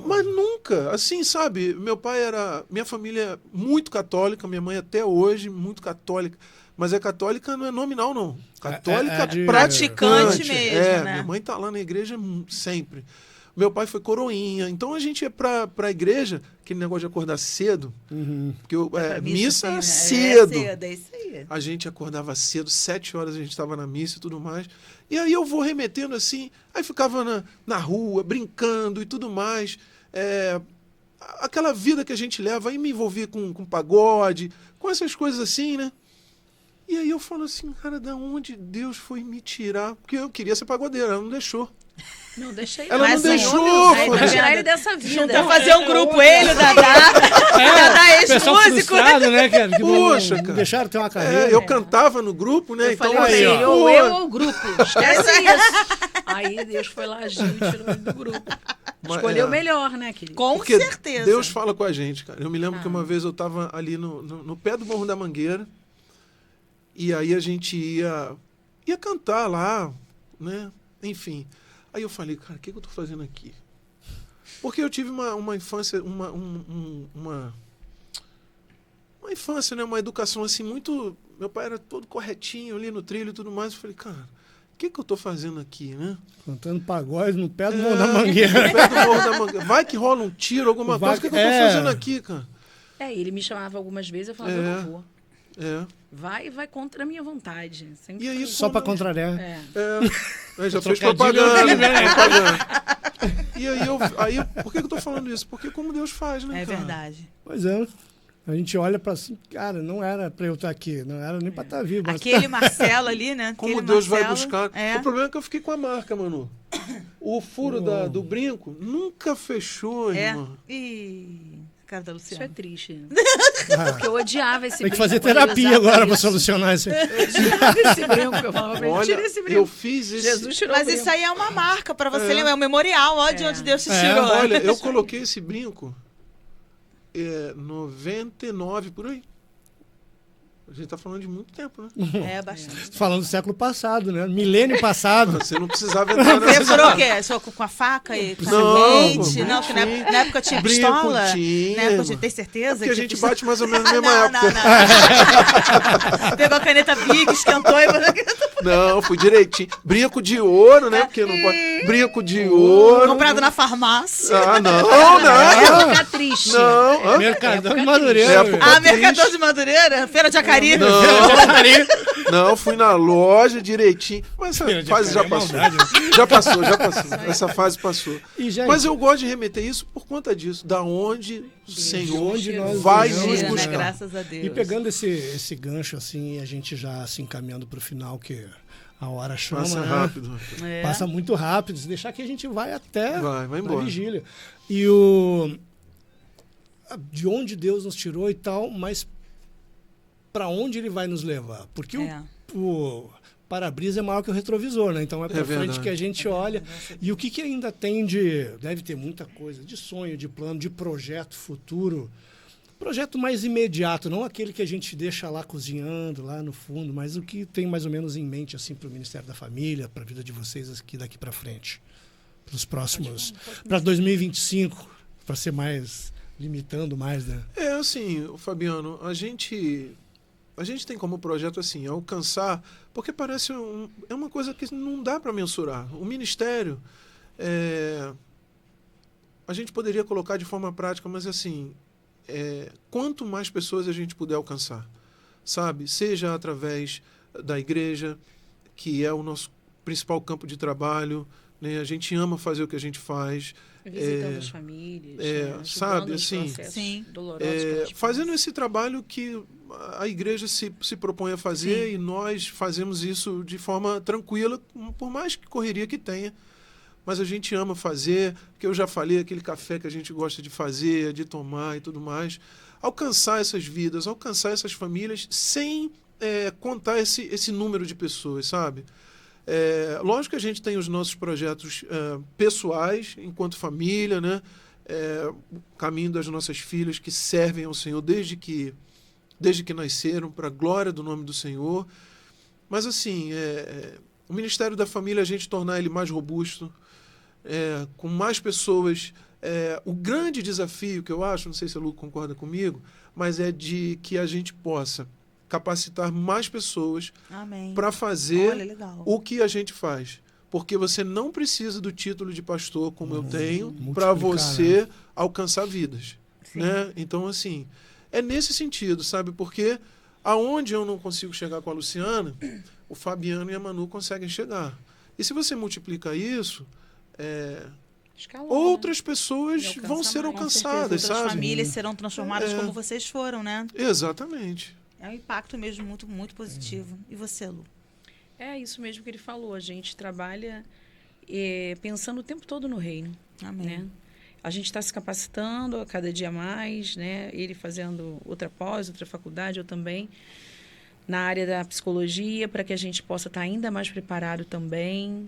S4: mas nunca, assim, sabe? Minha família é muito católica, minha mãe até hoje, muito católica. Mas católica não é nominal, não. Católica
S2: praticante mesmo, né?
S4: Minha mãe tá lá na igreja sempre. Meu pai foi coroinha. Então a gente ia pra igreja, aquele negócio de acordar cedo, porque missa cedo.
S2: É isso aí.
S4: A gente acordava cedo, 7 horas a gente estava na missa e tudo mais. E aí eu vou remetendo assim, aí ficava na rua, brincando e tudo mais. aquela vida que a gente leva, aí me envolvi com pagode, com essas coisas assim, né? E aí eu falo assim, cara, da onde Deus foi me tirar? Porque eu queria ser pagodeira, ela não deixou.
S3: Não, deixei.
S4: Ela não
S2: Mas,
S4: deixou.
S3: Aí vai tirar ele dessa vida.
S2: Vai fazer um grupo, ele, o Dadá, Dadá
S1: Pessoal
S2: ex-músico.
S1: frustrado, né, cara? Que
S4: Poxa,
S1: não
S4: cara.
S1: deixaram ter uma carreira.
S4: Eu cantava no grupo, né?
S3: Eu
S4: Então
S3: falei
S4: aí,
S3: assim,
S4: ó.
S3: ou eu ou o grupo. Esquece isso. Aí Deus foi lá, agiu e tirou ele do grupo.
S4: Mas,
S3: Escolheu o melhor, né, querido?
S2: Com
S4: Porque
S2: certeza.
S4: Deus fala com a gente, cara. Eu me lembro que uma vez eu estava ali no pé do Morro da Mangueira e aí a gente ia cantar lá, né? Enfim. Aí eu falei, cara, o que eu tô fazendo aqui? Porque eu tive uma infância, uma infância, né? Uma educação assim muito... Meu pai era todo corretinho ali no trilho e tudo mais. Eu falei, cara, o que eu tô fazendo aqui, né?
S1: Cantando pagode no pé do Morro da Mangueira.
S4: No pé do Morro da Mangueira. Vai que rola um tiro, alguma coisa. O que eu tô fazendo aqui, cara?
S3: Ele me chamava algumas vezes, eu falava, eu não vou. Vai contra a minha vontade. Sempre
S4: E aí,
S1: Só pra contrariar.
S4: Já fez
S1: Trocadilho,
S4: propaganda,
S1: né?
S4: propaganda. E aí, por que eu tô falando isso? Porque como Deus faz, né,
S2: É
S4: cara?
S2: verdade.
S1: Pois é. A gente olha pra assim, cara, não era pra eu estar aqui, não era nem pra estar vivo. Mas
S2: Aquele Marcelo ali, né?
S4: Como
S2: Aquele
S4: Deus vai
S2: Marcelo,
S4: buscar.
S2: É.
S4: O problema é que eu fiquei com a marca, Manu. O furo do brinco nunca fechou, irmã.
S2: Ih, cara da
S3: Isso é
S2: Luciana.
S3: triste. Porque eu odiava esse
S1: tem que
S3: brinco.
S1: fazer
S3: quando ele
S1: terapia
S3: usava
S1: agora pra
S3: isso.
S1: solucionar isso.
S3: Eu odiava esse brinco. Eu falava pra ele,
S4: Olha,
S3: tira esse brinco.
S4: eu fiz esse...
S3: Jesus tirou
S2: Mas
S3: o brinco.
S2: isso aí é uma marca pra você lembrar, é um memorial, ó, de onde Deus te tirou.
S4: Olha, eu coloquei esse brinco 99 por aí. A gente tá falando de muito tempo, né?
S2: É, bastante.
S1: Falando do século passado, né? Milênio passado.
S4: Você não precisava entrar
S2: Você
S4: nessa...
S2: furou o quê? Só com a faca e com
S4: Não,
S2: semente? Não, que
S4: tinha.
S2: na época tinha
S4: Brinco
S2: pistola?
S4: tinha,
S2: Na época
S4: irmã.
S2: tinha, tem certeza?
S4: Porque a
S2: que
S4: gente
S2: pistola?
S4: bate mais ou menos na mesma época.
S2: Não. Pegou a caneta Bic, esquentou e...
S4: Não, fui direitinho. Brinco de ouro, né? Porque não pode... Brinco de ouro.
S2: Comprado na farmácia.
S4: Ah, não,
S3: É
S4: não.
S3: época triste.
S4: Não. Hã?
S1: Mercadão de
S3: época
S1: Madureira.
S4: triste.
S1: velho.
S2: Ah, Mercador de Madureira? Feira de Acari?
S4: Não, fui na loja direitinho. Mas essa fase já passou. Já passou. Essa fase passou.
S1: E, gente,
S4: Mas eu gosto de remeter isso por conta disso. Da onde o Senhor
S1: onde nós
S4: vai
S1: viemos,
S4: nos
S2: Mentira, né?
S4: buscar.
S2: Graças a Deus.
S1: E pegando esse gancho, assim, a gente já se encaminhando pro final, que a hora chama,
S4: Passa
S1: né?
S4: rápido.
S2: É.
S1: Passa muito rápido. Se deixar que a gente vai até
S4: Vai
S1: pra
S4: embora.
S1: vigília. E de onde Deus nos tirou e tal, mas para onde ele vai nos levar? Porque o para-brisa é maior que o retrovisor, né? Então é para frente
S4: verdade.
S1: que a gente olha. E o que ainda tem deve ter muita coisa, de sonho, de plano, de projeto futuro. Projeto mais imediato, não aquele que a gente deixa lá cozinhando, lá no fundo, mas o que tem mais ou menos em mente assim, para o Ministério da Família, para a vida de vocês aqui daqui para frente. Para os próximos... Para 2025, para ser mais... limitando mais, né?
S4: É assim, Fabiano, a gente tem como projeto assim, alcançar, porque parece é uma coisa que não dá para mensurar. O ministério, a gente poderia colocar de forma prática, mas assim, quanto mais pessoas a gente puder alcançar, sabe? Seja através da igreja, que é o nosso principal campo de trabalho, né? A gente ama fazer o que a gente faz.
S3: Visitando as famílias, né?
S4: Sabe,
S3: Ajudando nos
S4: assim,
S3: processos dolorosos que elas
S4: fazendo
S3: passam.
S4: esse trabalho que a igreja se propõe a fazer, e nós fazemos isso de forma tranquila, por mais que correria que tenha, mas a gente ama fazer, que eu já falei, aquele café que a gente gosta de fazer, de tomar e tudo mais, alcançar essas vidas, alcançar essas famílias sem contar esse número de pessoas, sabe? Lógico que a gente tem os nossos projetos pessoais, enquanto família, né? O caminho das nossas filhas que servem ao Senhor desde que nasceram, para a glória do nome do Senhor. Mas, assim, o Ministério da Família, a gente tornar ele mais robusto, com mais pessoas. O grande desafio que eu acho, não sei se a Lu concorda comigo, mas é de que a gente possa capacitar mais pessoas para fazer o que a gente faz. Porque você não precisa do título de pastor, como eu tenho, para você alcançar vidas. Né? Então, assim, é nesse sentido, sabe? Porque aonde eu não consigo chegar com a Luciana, o Fabiano e a Manu conseguem chegar. E se você multiplica isso,
S3: Escalona.
S4: outras pessoas
S3: alcança
S4: vão ser
S3: mais.
S2: Com certeza,
S4: alcançadas,
S2: outras
S4: sabe?
S2: famílias serão transformadas como vocês foram, né?
S4: Exatamente.
S2: É um impacto mesmo muito, muito positivo. E você, Lu?
S3: É isso mesmo que ele falou. A gente trabalha pensando o tempo todo no reino.
S2: Amém.
S3: Né? A gente está se capacitando a cada dia mais, né? Ele fazendo outra pós, outra faculdade, eu também, na área da psicologia, para que a gente possa estar ainda mais preparado também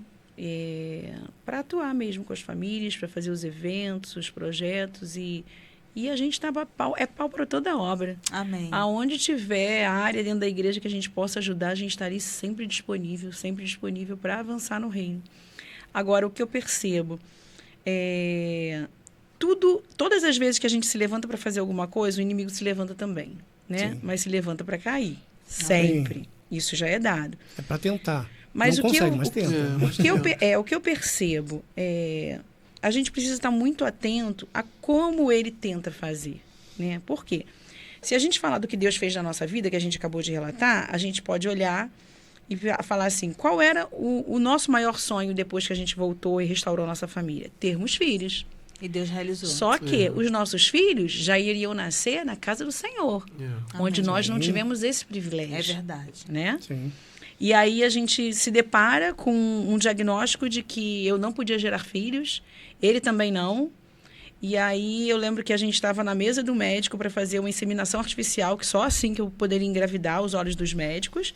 S3: para atuar mesmo com as famílias, para fazer os eventos, os projetos e a gente está pau para toda a obra.
S2: Amém.
S3: Aonde tiver a área dentro da igreja que a gente possa ajudar, a gente estaria sempre disponível para avançar no reino. Agora, o que eu percebo todas as vezes que a gente se levanta para fazer alguma coisa, o inimigo se levanta também, né?
S1: Sim.
S3: Mas se levanta para cair, sempre. Isso já é dado.
S1: É para tentar.
S3: Mas
S1: não consegue, mas tenta.
S3: o que eu percebo a gente precisa estar muito atento a como ele tenta fazer, né? Por quê? Se a gente falar do que Deus fez na nossa vida, que a gente acabou de relatar, a gente pode olhar e falar assim, qual era o nosso maior sonho depois que a gente voltou e restaurou nossa família? Termos filhos.
S2: E Deus realizou.
S3: Só que os nossos filhos já iriam nascer na casa do Senhor, onde nós não tivemos esse privilégio.
S2: É verdade.
S3: Né?
S1: Sim.
S3: E aí a gente se depara com um diagnóstico de que eu não podia gerar filhos, ele também não. E aí eu lembro que a gente estava na mesa do médico para fazer uma inseminação artificial, que só assim que eu poderia engravidar aos olhos dos médicos.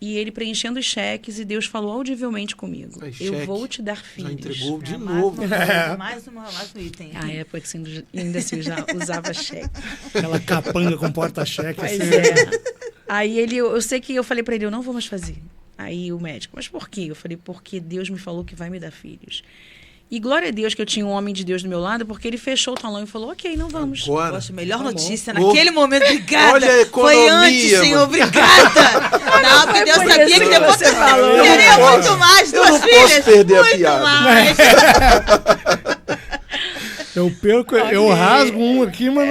S3: E ele preenchendo os cheques e Deus falou audivelmente comigo. Eu vou te dar filhos.
S4: Já entregou de novo.
S2: Mais um item.
S3: A época que ainda se usava cheque.
S1: Aquela capanga com porta-cheque.
S3: Pois
S1: assim.
S3: Aí eu sei que eu falei para ele, eu não vou mais fazer. Aí o médico, mas por quê? Eu falei, porque Deus me falou que vai me dar filhos. E glória a Deus que eu tinha um homem de Deus do meu lado, porque ele fechou o talão e falou, ok, não vamos.
S4: Agora.
S2: Poxa, melhor
S1: Tá
S2: notícia naquele momento. Obrigada.
S4: Olha a economia,
S2: foi antes, Senhor.
S4: mano.
S2: Obrigada. Não, porque Deus
S3: por
S2: sabia
S3: isso
S2: que
S3: que
S2: depois
S3: você falou.
S2: eu queria
S4: Eu não
S2: muito
S4: posso.
S2: mais.
S4: Eu
S2: Duas
S4: não
S2: filhas.
S4: posso perder a
S2: muito
S4: piada.
S2: mais.
S1: Eu perco, eu rasgo um aqui, mas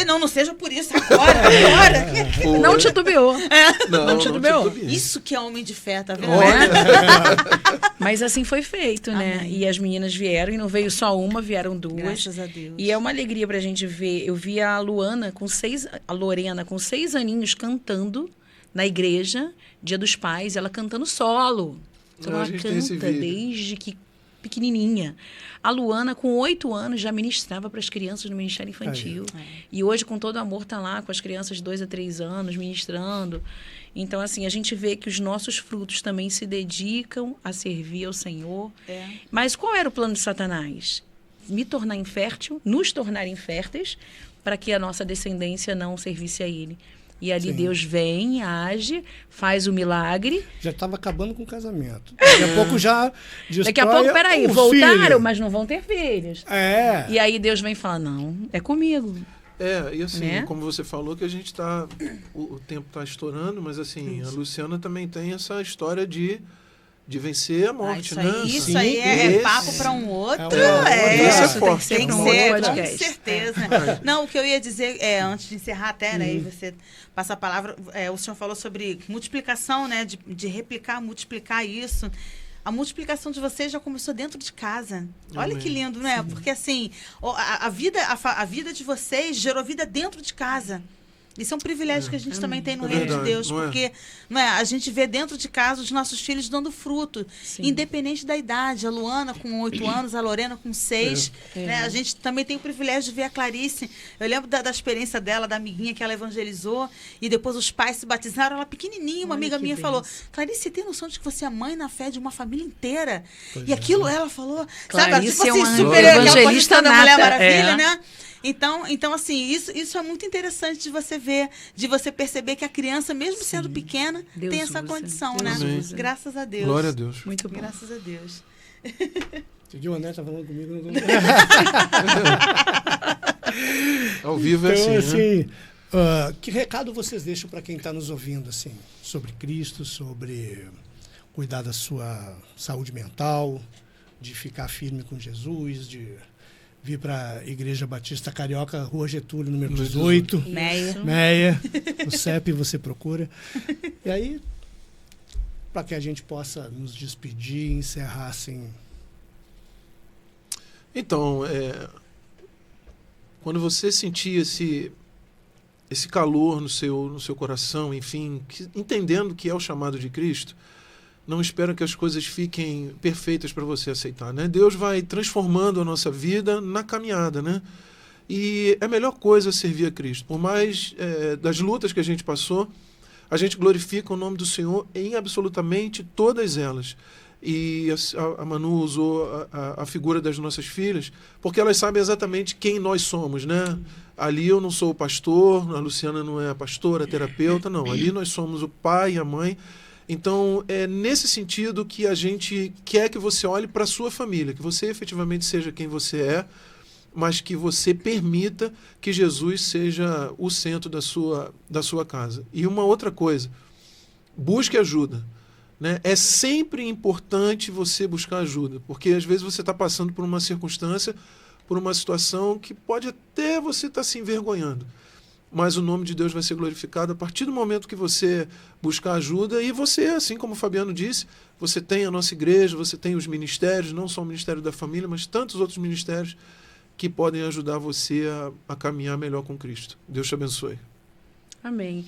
S2: Não seja por isso agora.
S3: Não titubeou.
S4: Não
S3: titubeou.
S4: titubeei.
S2: Isso que é homem de fé, tá vendo?
S4: Olha.
S3: Mas assim foi feito, né?
S2: Amém.
S3: E as meninas vieram, e não veio só uma, vieram duas.
S2: Graças a Deus.
S3: E é uma alegria pra gente ver. Eu vi a Lorena com 6 aninhos cantando na igreja, Dia dos Pais, ela cantando solo. Então
S4: A
S3: ela
S4: gente tem esse
S3: canta
S4: vídeo.
S3: desde que pequenininha. A Luana, com 8 anos, já ministrava para as crianças no Ministério Infantil. E hoje, com todo amor, está lá com as crianças de 2 a 3 anos, ministrando. Então, assim, a gente vê que os nossos frutos também se dedicam a servir ao Senhor. Mas qual era o plano de Satanás? Me tornar infértil, nos tornar inférteis, para que a nossa descendência não servisse a ele. E ali
S1: Sim.
S3: Deus vem, age, faz o milagre.
S1: já estava acabando com o casamento. Daqui a pouco já destrói
S3: Daqui a pouco, peraí,
S1: o
S3: voltaram,
S1: filho.
S3: mas não vão ter filhos.
S1: É.
S3: E aí Deus vem falar, não, é comigo.
S4: E assim,
S3: Né?
S4: como você falou, que a gente tá. O tempo está estourando, mas assim, a Luciana também tem essa história de vencer a morte,
S2: isso
S4: né?
S2: aí, isso
S1: Sim,
S2: aí é
S4: esse-
S2: papo para um outro.
S4: Esse é
S3: Isso,
S4: forte.
S3: tem
S2: Tem
S3: que
S2: que
S3: ser
S2: ser,
S3: um
S2: com
S3: podcast.
S2: certeza. Não, o que eu ia dizer, antes de encerrar até, né, e você passa a palavra, o senhor falou sobre multiplicação, né, de replicar, multiplicar isso. A multiplicação de vocês já começou dentro de casa. Olha
S4: Amém.
S2: que lindo, né? Porque assim, a vida de vocês gerou vida dentro de casa. Isso é um privilégio que a gente também tem no
S4: É
S2: reino de
S4: verdade,
S2: Deus,
S4: não é?
S2: porque a gente vê dentro de casa os nossos filhos dando fruto,
S3: Sim.
S2: independente da idade. A Luana com 8 anos, a Lorena com 6. Né? A gente também tem o privilégio de ver a Clarice. Eu lembro da experiência dela, da amiguinha que ela evangelizou, e depois os pais se batizaram, ela pequenininha, uma
S3: Olha
S2: amiga
S3: que
S2: minha
S3: bênção.
S2: falou, Clarice, você tem noção de que você é mãe na fé de uma família inteira? E aquilo ela falou,
S3: Clarice
S2: sabe, tipo
S3: é
S2: assim,
S3: uma
S2: super
S3: evangelista
S2: aquela da Mulher
S3: nata,
S2: Maravilha,
S3: é.
S2: né? Então assim, isso é muito interessante de você ver, de você perceber que a criança, mesmo sendo pequena,
S3: Deus
S2: tem essa
S3: usa.
S2: condição,
S3: Deus
S2: né?
S3: usa.
S2: Graças a Deus.
S4: Glória a Deus.
S3: Muito bom.
S2: Graças a Deus.
S1: Entendeu? O André tá falando comigo. Não...
S4: Ao vivo é
S1: Então,
S4: assim, né?
S1: que recado vocês deixam para quem está nos ouvindo, assim, sobre Cristo, sobre cuidar da sua saúde mental, de ficar firme com Jesus, de vir para a Igreja Batista Carioca, Rua Getúlio, número 18, Meia, o CEP você procura. E aí, para que a gente possa nos despedir e encerrar, assim,
S4: Então, quando você sentir esse calor no seu coração, enfim, entendendo que é o chamado de Cristo, não espera que as coisas fiquem perfeitas para você aceitar, né? Deus vai transformando a nossa vida na caminhada, né? E a melhor coisa é servir a Cristo. Por mais das lutas que a gente passou, a gente glorifica o nome do Senhor em absolutamente todas elas. E a Manu usou a figura das nossas filhas, porque elas sabem exatamente quem nós somos, né? Ali eu não sou o pastor, a Luciana não é a pastora, a terapeuta, não. Ali nós somos o pai e a mãe. Então, é nesse sentido que a gente quer que você olhe para a sua família, que você efetivamente seja quem você é, mas que você permita que Jesus seja o centro da sua casa. E uma outra coisa, busque ajuda. Né? É sempre importante você buscar ajuda, porque às vezes você está passando por uma circunstância, por uma situação que pode até você estar se envergonhando. Mas o nome de Deus vai ser glorificado a partir do momento que você buscar ajuda. E você, assim como o Fabiano disse, você tem a nossa igreja, você tem os ministérios, não só o Ministério da Família, mas tantos outros ministérios que podem ajudar você a caminhar melhor com Cristo. Deus te abençoe.
S3: Amém.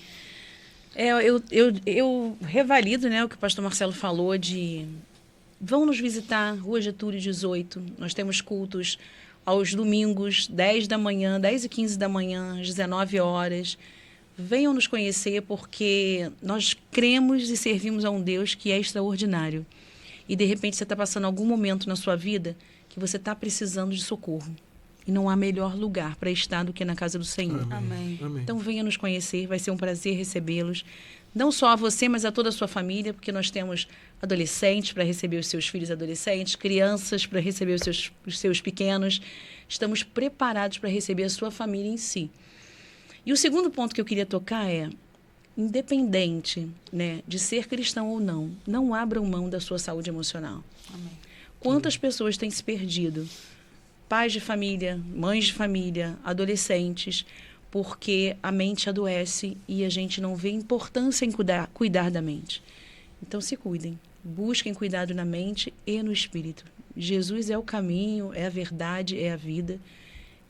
S3: Eu revalido, né, o que o pastor Marcelo falou de... Vão nos visitar, Rua Getúlio 18. Nós temos cultos aos domingos, 10 da manhã, 10 e 15 da manhã, às 19 horas. Venham nos conhecer, porque nós cremos e servimos a um Deus que é extraordinário. E, de repente, você está passando algum momento na sua vida que você está precisando de socorro. E não há melhor lugar para estar do que na casa do Senhor.
S2: Amém.
S3: Então, venha nos conhecer, vai ser um prazer recebê-los. Não só a você, mas a toda a sua família, porque nós temos adolescentes para receber os seus filhos adolescentes, crianças para receber os seus pequenos. Estamos preparados para receber a sua família em si. E o segundo ponto que eu queria tocar é, independente, né, de ser cristão ou não, não abram mão da sua saúde emocional.
S2: Amém.
S3: Quantas pessoas têm se perdido? Pais de família, mães de família, adolescentes, porque a mente adoece e a gente não vê importância em cuidar da mente. Então, se cuidem. Busquem cuidado na mente e no espírito. Jesus é o caminho, é a verdade, é a vida.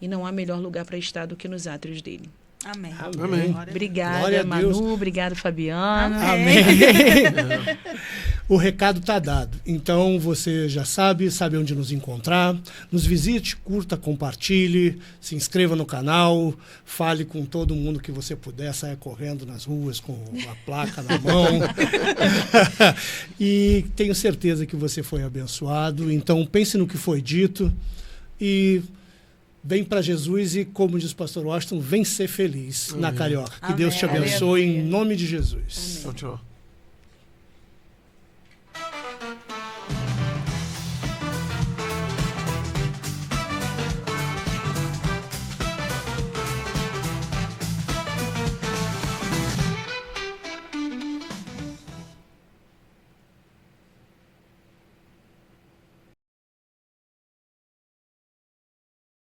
S3: E não há melhor lugar para estar do que nos átrios dele.
S2: Amém.
S4: Amém.
S3: Obrigada, Manu. Obrigada, Fabiano.
S1: Amém. O recado está dado. Então, você já sabe onde nos encontrar. Nos visite, curta, compartilhe, se inscreva no canal, fale com todo mundo que você puder, saia correndo nas ruas com a placa na mão. E tenho certeza que você foi abençoado. Então, pense no que foi dito e vem para Jesus e, como diz o pastor Washington, vem ser feliz na Carioca. Que Deus te abençoe em nome de Jesus.
S4: Tchau, tchau.